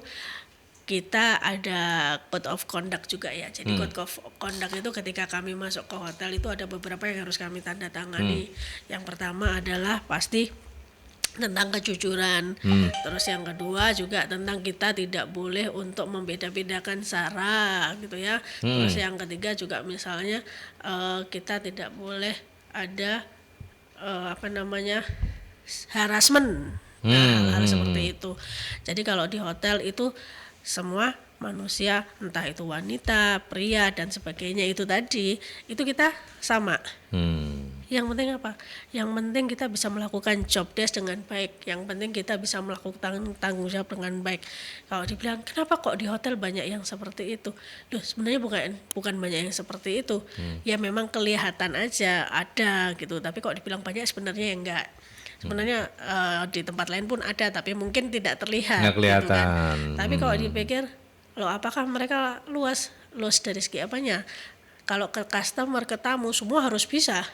kita ada code of conduct juga ya. Jadi code of conduct itu ketika kami masuk ke hotel itu ada beberapa yang harus kami tanda tangani. Yang pertama adalah pasti tentang kejujuran. Terus yang kedua juga tentang kita tidak boleh untuk membeda-bedakan sara gitu ya. Terus yang ketiga juga misalnya kita tidak boleh ada harassment. Hal seperti itu. Jadi kalau di hotel itu semua manusia, entah itu wanita, pria dan sebagainya itu tadi, itu kita sama. Yang penting apa? Yang penting kita bisa melakukan job desk dengan baik. Yang penting kita bisa melakukan tanggung jawab dengan baik. Kalau dibilang kenapa kok di hotel banyak yang seperti itu? Loh, sebenarnya bukan banyak yang seperti itu. Ya memang kelihatan aja ada gitu. Tapi kok dibilang banyak sebenarnya ya enggak. Sebenarnya di tempat lain pun ada, tapi mungkin tidak terlihat. Nggak kelihatan. Gitu kan. Tapi kalau dipikir, loh apakah mereka luas dari segi apanya? Kalau ke customer, ke tamu, semua harus bisa.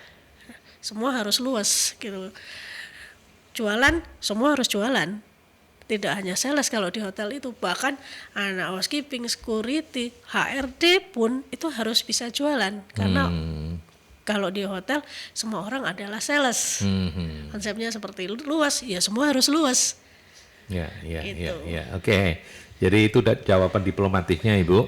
Semua harus luas gitu. Jualan, semua harus jualan. Tidak hanya sales kalau di hotel itu, bahkan anak housekeeping, security, HRD pun itu harus bisa jualan. Karena kalau di hotel semua orang adalah sales. Konsepnya seperti luas, ya semua harus luas. Ya. Gitu. Oke. Jadi itu jawaban diplomatisnya Ibu.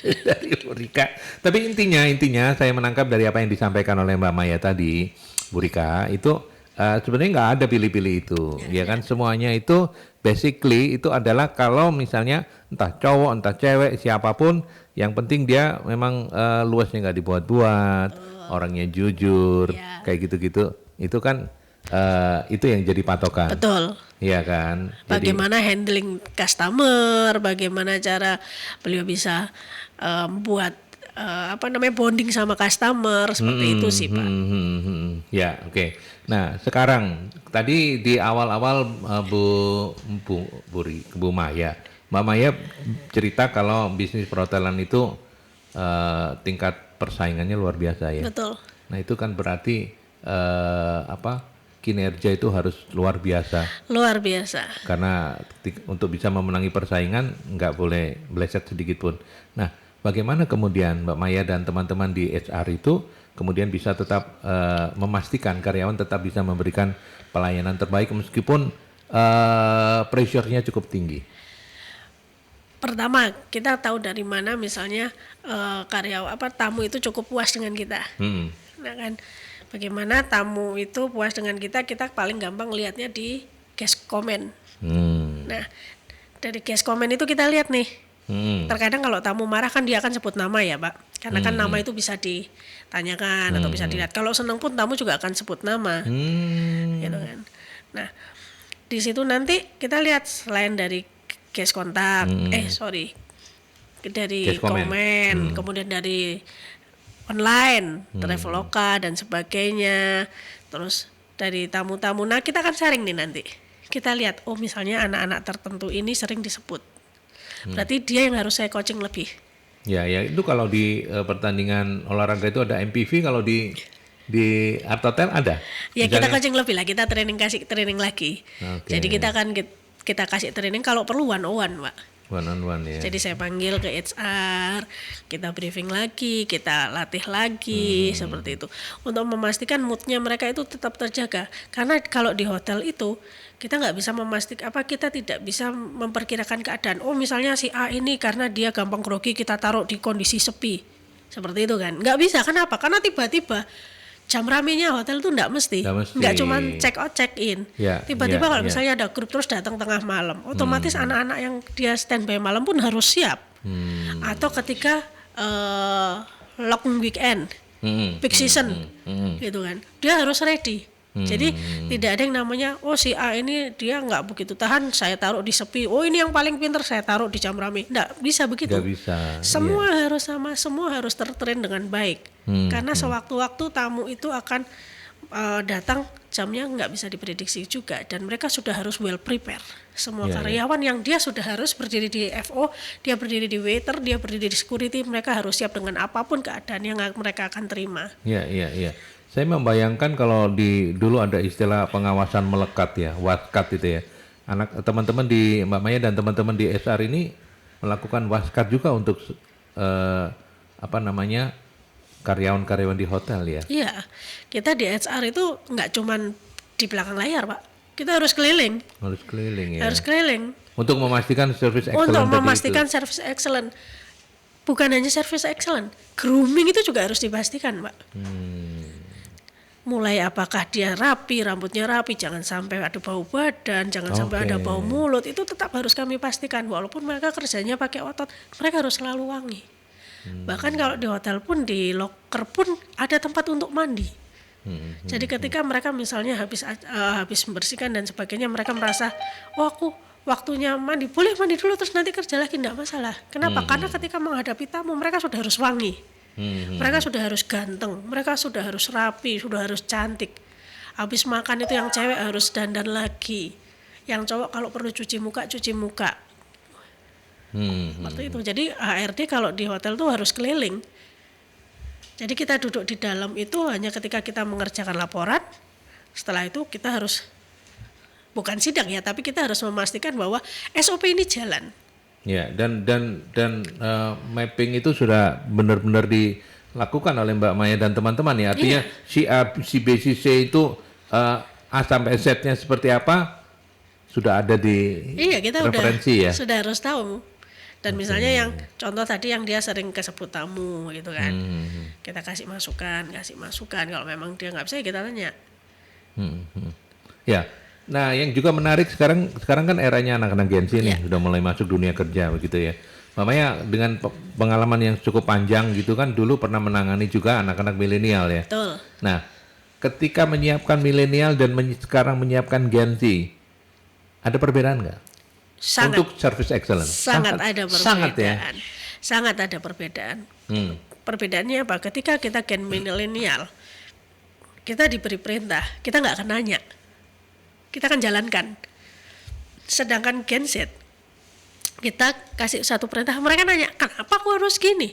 Dari Bu Rika. Tapi intinya saya menangkap dari apa yang disampaikan oleh Mbak Maya tadi, Bu Rika, itu sebenarnya nggak ada pilih-pilih itu, ya kan? Semuanya itu basically itu adalah kalau misalnya entah cowok, entah cewek, siapapun, yang penting dia memang luasnya nggak dibuat-buat, orangnya jujur, kayak gitu-gitu. Itu kan itu yang jadi patokan. Betul. Iya kan. Bagaimana handling customer, bagaimana cara beliau bisa buat bonding sama customer, seperti itu sih Pak. Ya, oke. Nah, sekarang tadi di awal-awal Bu Maya, Mbak Maya cerita kalau bisnis perhotelan itu tingkat persaingannya luar biasa ya. Betul. Nah, itu kan berarti kinerja itu harus luar biasa. Luar biasa. Karena untuk bisa memenangi persaingan nggak boleh meleset sedikit pun. Nah, bagaimana kemudian Mbak Maya dan teman-teman di HR itu kemudian bisa tetap memastikan karyawan tetap bisa memberikan pelayanan terbaik meskipun pressure-nya cukup tinggi? Pertama, kita tahu dari mana misalnya tamu itu cukup puas dengan kita. Nah kan, bagaimana tamu itu puas dengan kita paling gampang lihatnya di guest comment. Nah, dari guest comment itu kita lihat nih. Terkadang kalau tamu marah kan dia akan sebut nama ya Pak. Karena kan nama itu bisa ditanyakan atau bisa dilihat. Kalau senang pun tamu juga akan sebut nama. Gitu kan. Nah, di situ nanti kita lihat selain dari guest kontak, dari komen, kemudian dari online, Traveloka dan sebagainya, terus dari tamu-tamu. Nah kita akan sharing nih nanti. Kita lihat, misalnya anak-anak tertentu ini sering disebut. berarti dia yang harus saya coaching lebih. Ya, itu kalau di pertandingan olahraga itu ada MPV, kalau di Artotel ada? Ya kita Misalnya, coaching lebih lah, kita kasih training lagi. Oke. Jadi kita kasih training kalau perlu one on one, Pak. one on one ya. Jadi saya panggil ke HR, kita briefing lagi, kita latih lagi, seperti itu. Untuk memastikan moodnya mereka itu tetap terjaga. Karena kalau di hotel itu kita nggak bisa memastikan kita tidak bisa memperkirakan keadaan. Oh misalnya si A ini karena dia gampang grogi kita taruh di kondisi sepi, seperti itu kan? Nggak bisa. Kenapa? Karena tiba-tiba jam ramenya hotel itu nggak mesti, nggak cuma check out check in. Tiba-tiba kalau misalnya ada grup terus datang tengah malam, otomatis anak-anak yang dia standby malam pun harus siap. Atau ketika long weekend, peak season, gitu kan, dia harus ready. Jadi tidak ada yang namanya si A ini dia nggak begitu tahan, saya taruh di sepi. Oh ini yang paling pintar saya taruh di jam rame. Nggak bisa begitu. Nggak bisa. Semua harus sama, semua harus tertrain dengan baik. Karena sewaktu-waktu tamu itu akan datang, jamnya nggak bisa diprediksi juga, dan mereka sudah harus well prepare. Semua karyawan yang dia sudah harus berdiri di FO, dia berdiri di waiter, dia berdiri di security, mereka harus siap dengan apapun keadaan yang mereka akan terima. Iya. Saya membayangkan kalau dulu ada istilah pengawasan melekat ya, waskat itu ya. Teman-teman di Mbak Maya dan teman-teman di SR ini melakukan waskat juga untuk karyawan-karyawan di hotel ya. Iya, kita di HR itu nggak cuman di belakang layar, Pak. Kita harus keliling. Harus keliling ya. Harus keliling. Untuk memastikan service excellent. Untuk memastikan service excellent. Bukan hanya service excellent, grooming itu juga harus dipastikan, Pak. Mulai apakah dia rapi, rambutnya rapi, jangan sampai ada bau badan, jangan sampai ada bau mulut, itu tetap harus kami pastikan. Walaupun mereka kerjanya pakai otot, mereka harus selalu wangi. Bahkan kalau di hotel pun, di locker pun ada tempat untuk mandi. Jadi ketika mereka misalnya habis membersihkan dan sebagainya, mereka merasa, aku waktunya mandi, boleh mandi dulu terus nanti kerja lagi, enggak masalah. Kenapa? Karena ketika menghadapi tamu mereka sudah harus wangi. Mereka sudah harus ganteng, mereka sudah harus rapi, sudah harus cantik. Habis makan itu yang cewek harus dandan lagi, yang cowok kalau perlu cuci muka. Waktu itu. Jadi HRD kalau di hotel tuh harus keliling. Jadi kita duduk di dalam itu hanya ketika kita mengerjakan laporan. Setelah itu kita harus, bukan sidang ya, tapi kita harus memastikan bahwa SOP ini jalan. Ya, dan mapping itu sudah benar-benar dilakukan oleh Mbak Maya dan teman-teman ya. Artinya si A, si B, si C itu A sampai Z-nya seperti apa sudah ada di kita referensi ya. Sudah harus tahu. Dan misalnya yang contoh tadi yang dia sering kesebut tamu gitu kan, kita kasih masukan. Kalau memang dia nggak bisa ya kita tanya. Ya. Nah, yang juga menarik sekarang kan eranya anak-anak Gen Z nih, sudah mulai masuk dunia kerja begitu ya. Mamanya dengan pengalaman yang cukup panjang gitu kan, dulu pernah menangani juga anak-anak milenial ya. Betul. Nah, ketika menyiapkan milenial dan sekarang menyiapkan Gen Z, ada perbedaan nggak? Sangat. Untuk service excellence. Sangat ada perbedaan. Sangat ada perbedaan. Perbedaannya apa? Ketika kita Gen milenial, kita diberi perintah, kita nggak akan nanya. Kita akan jalankan. Sedangkan Gen Z, kita kasih satu perintah, mereka nanya, kenapa aku harus gini?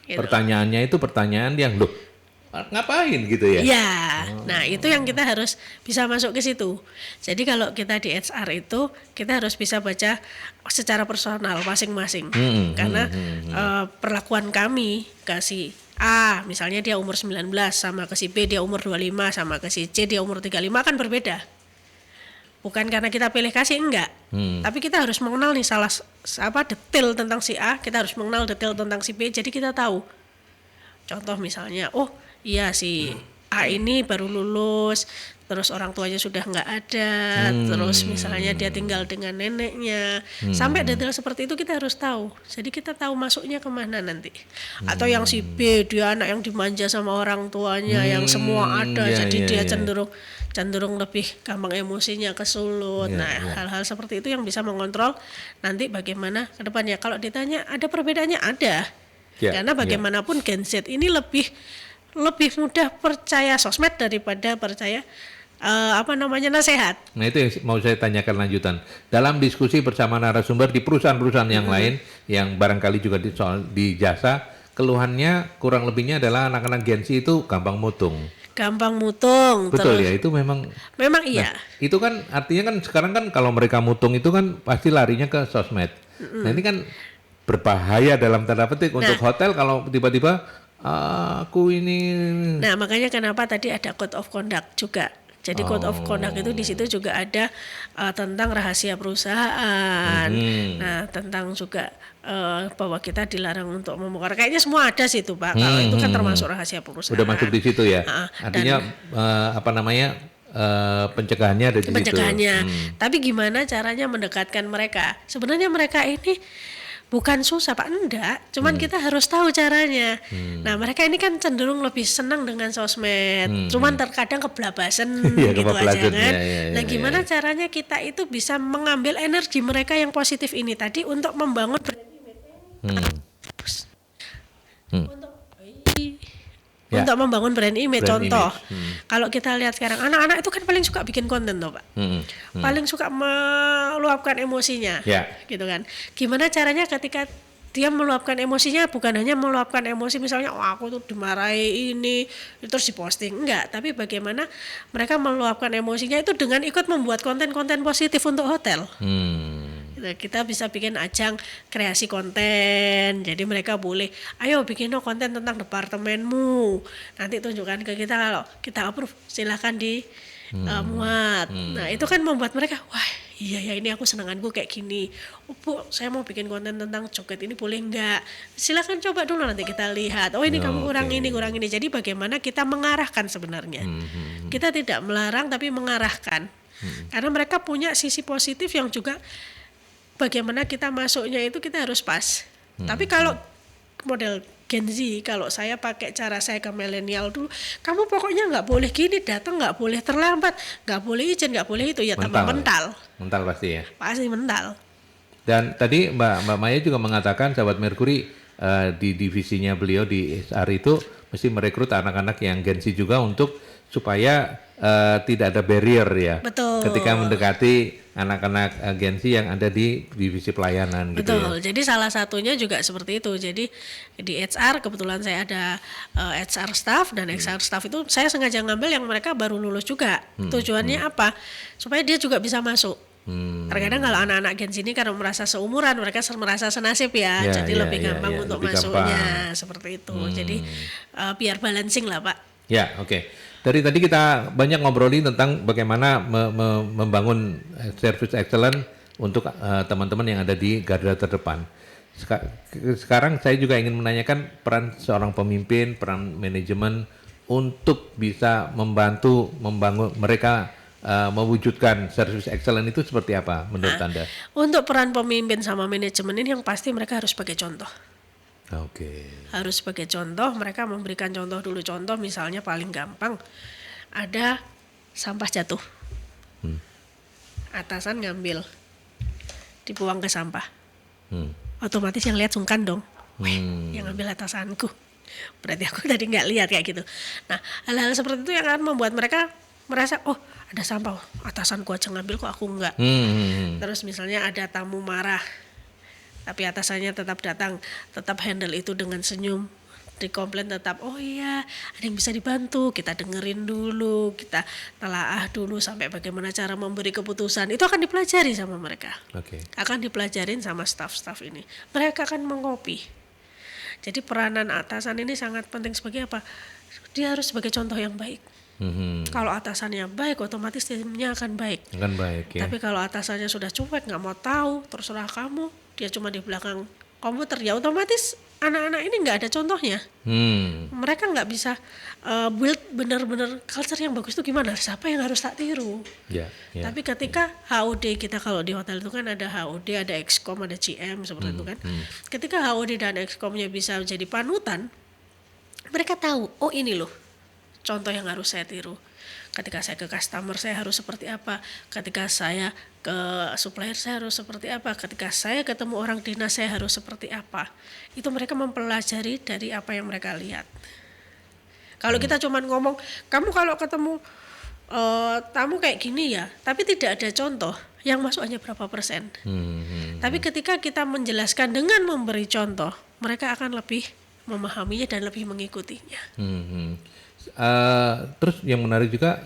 Gitu. Pertanyaannya itu pertanyaan yang, loh, ngapain gitu ya? Ya, nah itu yang kita harus bisa masuk ke situ. Jadi kalau kita di HR itu, kita harus bisa baca secara personal masing-masing. Karena perlakuan kami ke si A, misalnya dia umur 19, sama ke si B dia umur 25, sama ke si C dia umur 35 kan berbeda. Bukan karena kita pilih kasih, enggak. Tapi kita harus mengenal nih detail tentang si A, kita harus mengenal detail tentang si B, jadi kita tahu. Contoh misalnya, iya si A ini baru lulus, terus orang tuanya sudah nggak ada, terus misalnya dia tinggal dengan neneknya, sampai detail seperti itu kita harus tahu. Jadi kita tahu masuknya kemana nanti. Atau yang si B, dia anak yang dimanja sama orang tuanya, yang semua ada, jadi dia cenderung lebih gampang emosinya kesulut. Hal-hal seperti itu yang bisa mengontrol nanti bagaimana ke depannya. Kalau ditanya ada perbedaannya, ada. Karena bagaimanapun Gen Z ini lebih mudah percaya sosmed daripada percaya nasihat. Nah itu yang mau saya tanyakan lanjutan. Dalam diskusi bersama narasumber di perusahaan-perusahaan yang lain, yang barangkali juga di jasa, keluhannya kurang lebihnya adalah anak-anak Gen Z itu gampang mutung. Gampang mutung. Betul ya, itu memang Iya. Nah, itu kan artinya kan sekarang kan kalau mereka mutung itu kan pasti larinya ke sosmed. Nah ini kan berbahaya dalam tanda petik untuk hotel kalau tiba-tiba aku ini. Nah, makanya kenapa tadi ada code of conduct juga. Jadi code of conduct itu di situ juga ada tentang rahasia perusahaan. Nah, tentang juga bahwa kita dilarang untuk membongkar. Kayaknya semua ada sih itu, Pak. Kalau itu kan termasuk rahasia perusahaan. Udah masuk di situ ya. Artinya pencegahannya ada di situ. Pencegahannya. Tapi gimana caranya mendekatkan mereka? Sebenarnya mereka ini bukan susah Pak, enggak. Cuman kita harus tahu caranya. Nah mereka ini kan cenderung lebih senang dengan sosmed. Cuman terkadang keblabasan gitu aja kan. Nah gimana caranya kita itu bisa mengambil energi mereka yang positif ini tadi untuk membangun untuk membangun brand image. Contoh, kalau kita lihat sekarang anak-anak itu kan paling suka bikin konten toh Pak. Paling suka meluapkan emosinya, gitu kan. Gimana caranya ketika dia meluapkan emosinya, bukan hanya meluapkan emosi misalnya, oh aku tuh dimarahi ini, terus diposting, enggak. Tapi bagaimana mereka meluapkan emosinya itu dengan ikut membuat konten-konten positif untuk hotel. Kita bisa bikin ajang kreasi konten, jadi mereka boleh, ayo bikin konten tentang departemenmu, nanti tunjukkan ke kita, kalau kita approve silahkan di muat. Nah itu kan membuat mereka, wah iya ya ini aku senanganku kayak gini, oh Bu saya mau bikin konten tentang joget ini boleh enggak, silahkan coba dulu nanti kita lihat, oh ini kamu kurang ini. Jadi bagaimana kita mengarahkan sebenarnya, kita tidak melarang tapi mengarahkan, karena mereka punya sisi positif yang juga bagaimana kita masuknya itu kita harus pas. Tapi kalau model Gen Z, kalau saya pakai cara saya ke milenial dulu, kamu pokoknya nggak boleh gini, datang nggak boleh terlambat, nggak boleh izin, nggak boleh itu, ya tambah mental. Mental pasti ya. Pasti mental. Dan tadi Mbak Maya juga mengatakan sahabat Merkuri di divisinya beliau di HR itu mesti merekrut anak-anak yang Gen Z juga untuk supaya tidak ada barrier ya. Betul. Ketika mendekati anak-anak Gen Z yang ada di divisi pelayanan. Betul. Gitu ya. Jadi salah satunya juga seperti itu. Jadi di HR kebetulan saya ada HR staff, dan HR staff itu saya sengaja ngambil yang mereka baru lulus juga. Tujuannya apa? Supaya dia juga bisa masuk. Terkadang kalau anak-anak Gen Z ini karena merasa seumuran, mereka merasa senasib ya, jadi lebih gampang untuk masuknya seperti itu. Jadi biar balancing lah Pak. Ya, oke. Dari tadi kita banyak ngobrolin tentang bagaimana membangun service excellence untuk teman-teman yang ada di garda terdepan. Sekarang saya juga ingin menanyakan peran seorang pemimpin, peran manajemen untuk bisa membantu membangun mereka mewujudkan service excellence itu seperti apa menurut Anda? Untuk peran pemimpin sama manajemen ini yang pasti mereka harus sebagai contoh. Harus sebagai contoh, mereka memberikan contoh dulu. Contoh misalnya paling gampang, ada sampah jatuh, atasan ngambil, dibuang ke sampah, otomatis yang lihat sungkan dong, yang ngambil atasanku, berarti aku tadi nggak lihat kayak gitu. Nah hal-hal seperti itu yang akan membuat mereka merasa, oh ada sampah, atasanku aja ngambil kok aku enggak. Terus misalnya ada tamu marah, tapi atasannya tetap datang, tetap handle itu dengan senyum, dikomplain tetap, oh iya ada yang bisa dibantu, kita dengerin dulu, kita telaah dulu sampai bagaimana cara memberi keputusan. Itu akan dipelajari sama mereka, akan dipelajarin sama staff-staff ini, mereka akan mengcopy. Jadi peranan atasan ini sangat penting sebagai apa? Dia harus sebagai contoh yang baik. Kalau atasannya baik, otomatis timnya akan baik. Ya. Tapi kalau atasannya sudah cuek, nggak mau tahu, terserah kamu, dia cuma di belakang komputer, ya otomatis anak-anak ini nggak ada contohnya. Mereka nggak bisa build benar-benar culture yang bagus itu gimana? Siapa yang harus tak tiru? Tapi ketika HOD kita, kalau di hotel itu kan ada HOD, ada Excom, ada GM seperti itu kan. Ketika HOD dan Excomnya bisa jadi panutan, mereka tahu, oh ini loh contoh yang harus saya tiru. Ketika saya ke customer saya harus seperti apa, ketika saya ke supplier saya harus seperti apa, ketika saya ketemu orang dinas saya harus seperti apa. Itu mereka mempelajari dari apa yang mereka lihat. Kalau kita cuma ngomong, kamu kalau ketemu tamu kayak gini ya, tapi tidak ada contoh yang masuk hanya berapa persen. Tapi ketika kita menjelaskan dengan memberi contoh, mereka akan lebih memahaminya dan lebih mengikutinya. Terus yang menarik juga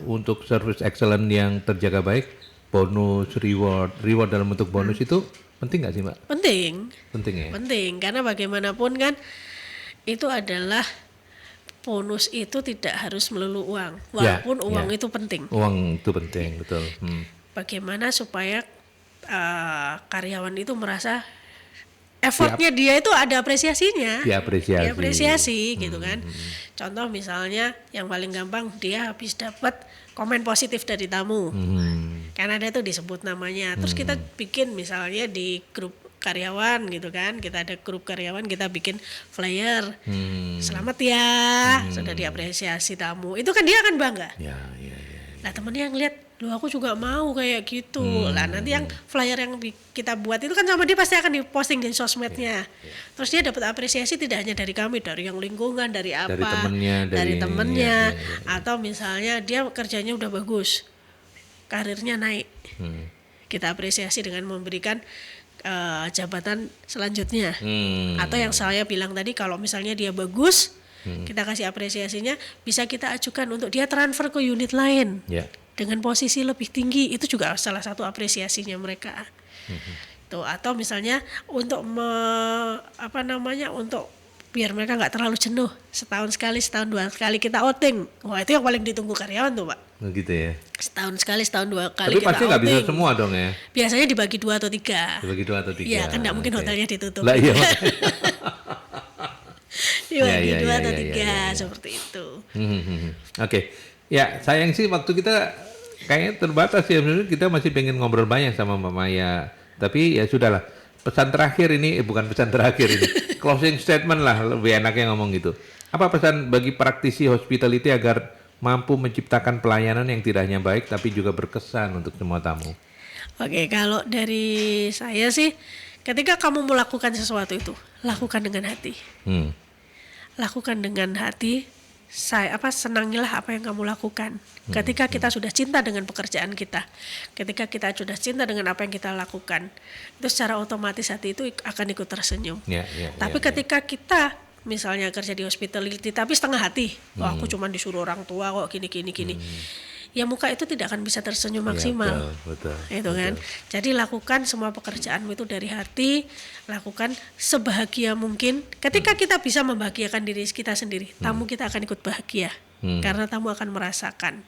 untuk service excellent yang terjaga baik, bonus, reward dalam bentuk bonus itu penting nggak sih Mbak? Penting ya? Penting, karena bagaimanapun kan itu adalah bonus itu tidak harus melulu uang, walaupun uang itu penting. Uang itu penting, betul. Bagaimana supaya karyawan itu merasa effortnya dia itu ada apresiasinya, diapresiasi gitu kan. Contoh misalnya yang paling gampang, dia habis dapat komen positif dari tamu, kan ada itu disebut namanya. Terus kita bikin misalnya di grup karyawan gitu kan, kita ada grup karyawan, kita bikin flyer, selamat ya sudah diapresiasi tamu, itu kan dia akan bangga. Nah temennya yang lihat, loh aku juga mau kayak gitu. Lah nanti yang flyer yang kita buat itu kan sama dia pasti akan diposting di sosmednya. Terus dia dapat apresiasi tidak hanya dari kami, dari yang lingkungan, dari apa, dari temennya, atau misalnya dia kerjanya udah bagus, karirnya naik, kita apresiasi dengan memberikan jabatan selanjutnya. Atau yang saya bilang tadi, kalau misalnya dia bagus, kita kasih apresiasinya, bisa kita ajukan untuk dia transfer ke unit lain dengan posisi lebih tinggi. Itu juga salah satu apresiasinya mereka. Tuh, atau misalnya untuk untuk biar mereka nggak terlalu jenuh, setahun sekali, setahun 2 kali kita outing. Wah itu yang paling ditunggu karyawan tuh Pak. Gitu ya. Setahun sekali, setahun 2 kali tapi kita outing. Tapi pasti nggak bisa semua dong ya. Biasanya dibagi 2 atau 3. Dibagi 2 atau 3. Iya kan nggak mungkin hotelnya ditutup. Lah iya. Dibagi 2 atau 3 seperti itu. Oke. Ya sayang sih waktu kita kayaknya terbatas ya. Sebenarnya kita masih pengen ngobrol banyak sama Mbak Maya. Tapi ya sudahlah. Pesan terakhir ini, bukan pesan terakhir ini. Closing statement lah, lebih enaknya ngomong gitu. Apa pesan bagi praktisi hospitality agar mampu menciptakan pelayanan yang tidak hanya baik tapi juga berkesan untuk semua tamu? Oke, kalau dari saya sih, ketika kamu melakukan sesuatu itu, lakukan dengan hati. Lakukan dengan hati, senangilah apa yang kamu lakukan. Ketika kita sudah cinta dengan pekerjaan kita, ketika kita sudah cinta dengan apa yang kita lakukan, itu secara otomatis hati itu akan ikut tersenyum. Tapi ketika kita misalnya kerja di hospitality tapi setengah hati, aku cuma disuruh orang tua kok gini, ya muka itu tidak akan bisa tersenyum maksimal. Betul. Kan. Jadi lakukan semua pekerjaanmu itu dari hati, lakukan sebahagia mungkin. Ketika kita bisa membahagiakan diri kita sendiri, tamu kita akan ikut bahagia. Karena tamu akan merasakan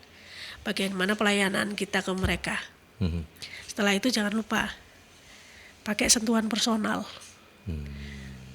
bagaimana pelayanan kita ke mereka. Setelah itu jangan lupa pakai sentuhan personal.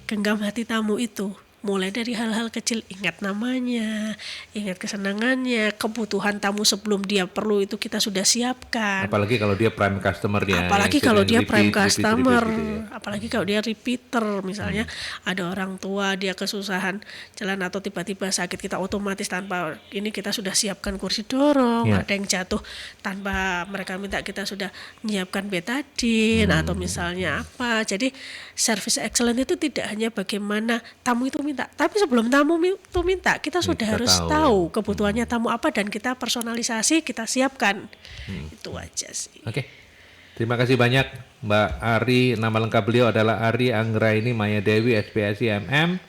Genggam hati tamu itu. Mulai dari hal-hal kecil, ingat namanya, ingat kesenangannya, kebutuhan tamu sebelum dia perlu itu kita sudah siapkan. Apalagi kalau dia prime customer ya. Apalagi kalau dia prime customer, apalagi kalau dia repeater, misalnya ada orang tua dia kesusahan jalan atau tiba-tiba sakit, kita otomatis tanpa ini kita sudah siapkan kursi dorong, ada yang jatuh tanpa mereka minta kita sudah menyiapkan betadine atau misalnya apa. Jadi service excellent itu tidak hanya bagaimana tamu itu minta, tapi sebelum tamu itu minta, kita sudah harus tahu kebutuhannya tamu apa dan kita personalisasi, kita siapkan. Itu aja sih. Oke. Terima kasih banyak Mbak Ari. Nama lengkap beliau adalah Ari Anggraini Maya Dewi, SPSI MM,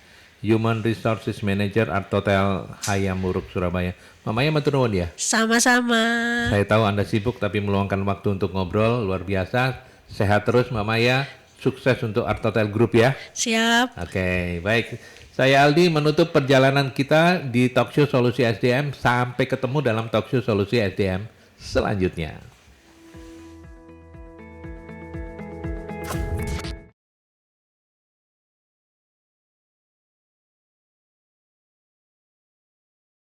Human Resources Manager Artotel Hayam Muruk Surabaya. Mbak Maya matur nuwun ya. Sama-sama. Saya tahu Anda sibuk tapi meluangkan waktu untuk ngobrol, luar biasa. Sehat terus Mbak Maya. Sukses untuk Artotel Group ya. Siap. Oke, baik. Saya Aldi menutup perjalanan kita di Talkshow Solusi SDM. Sampai ketemu dalam Talkshow Solusi SDM selanjutnya.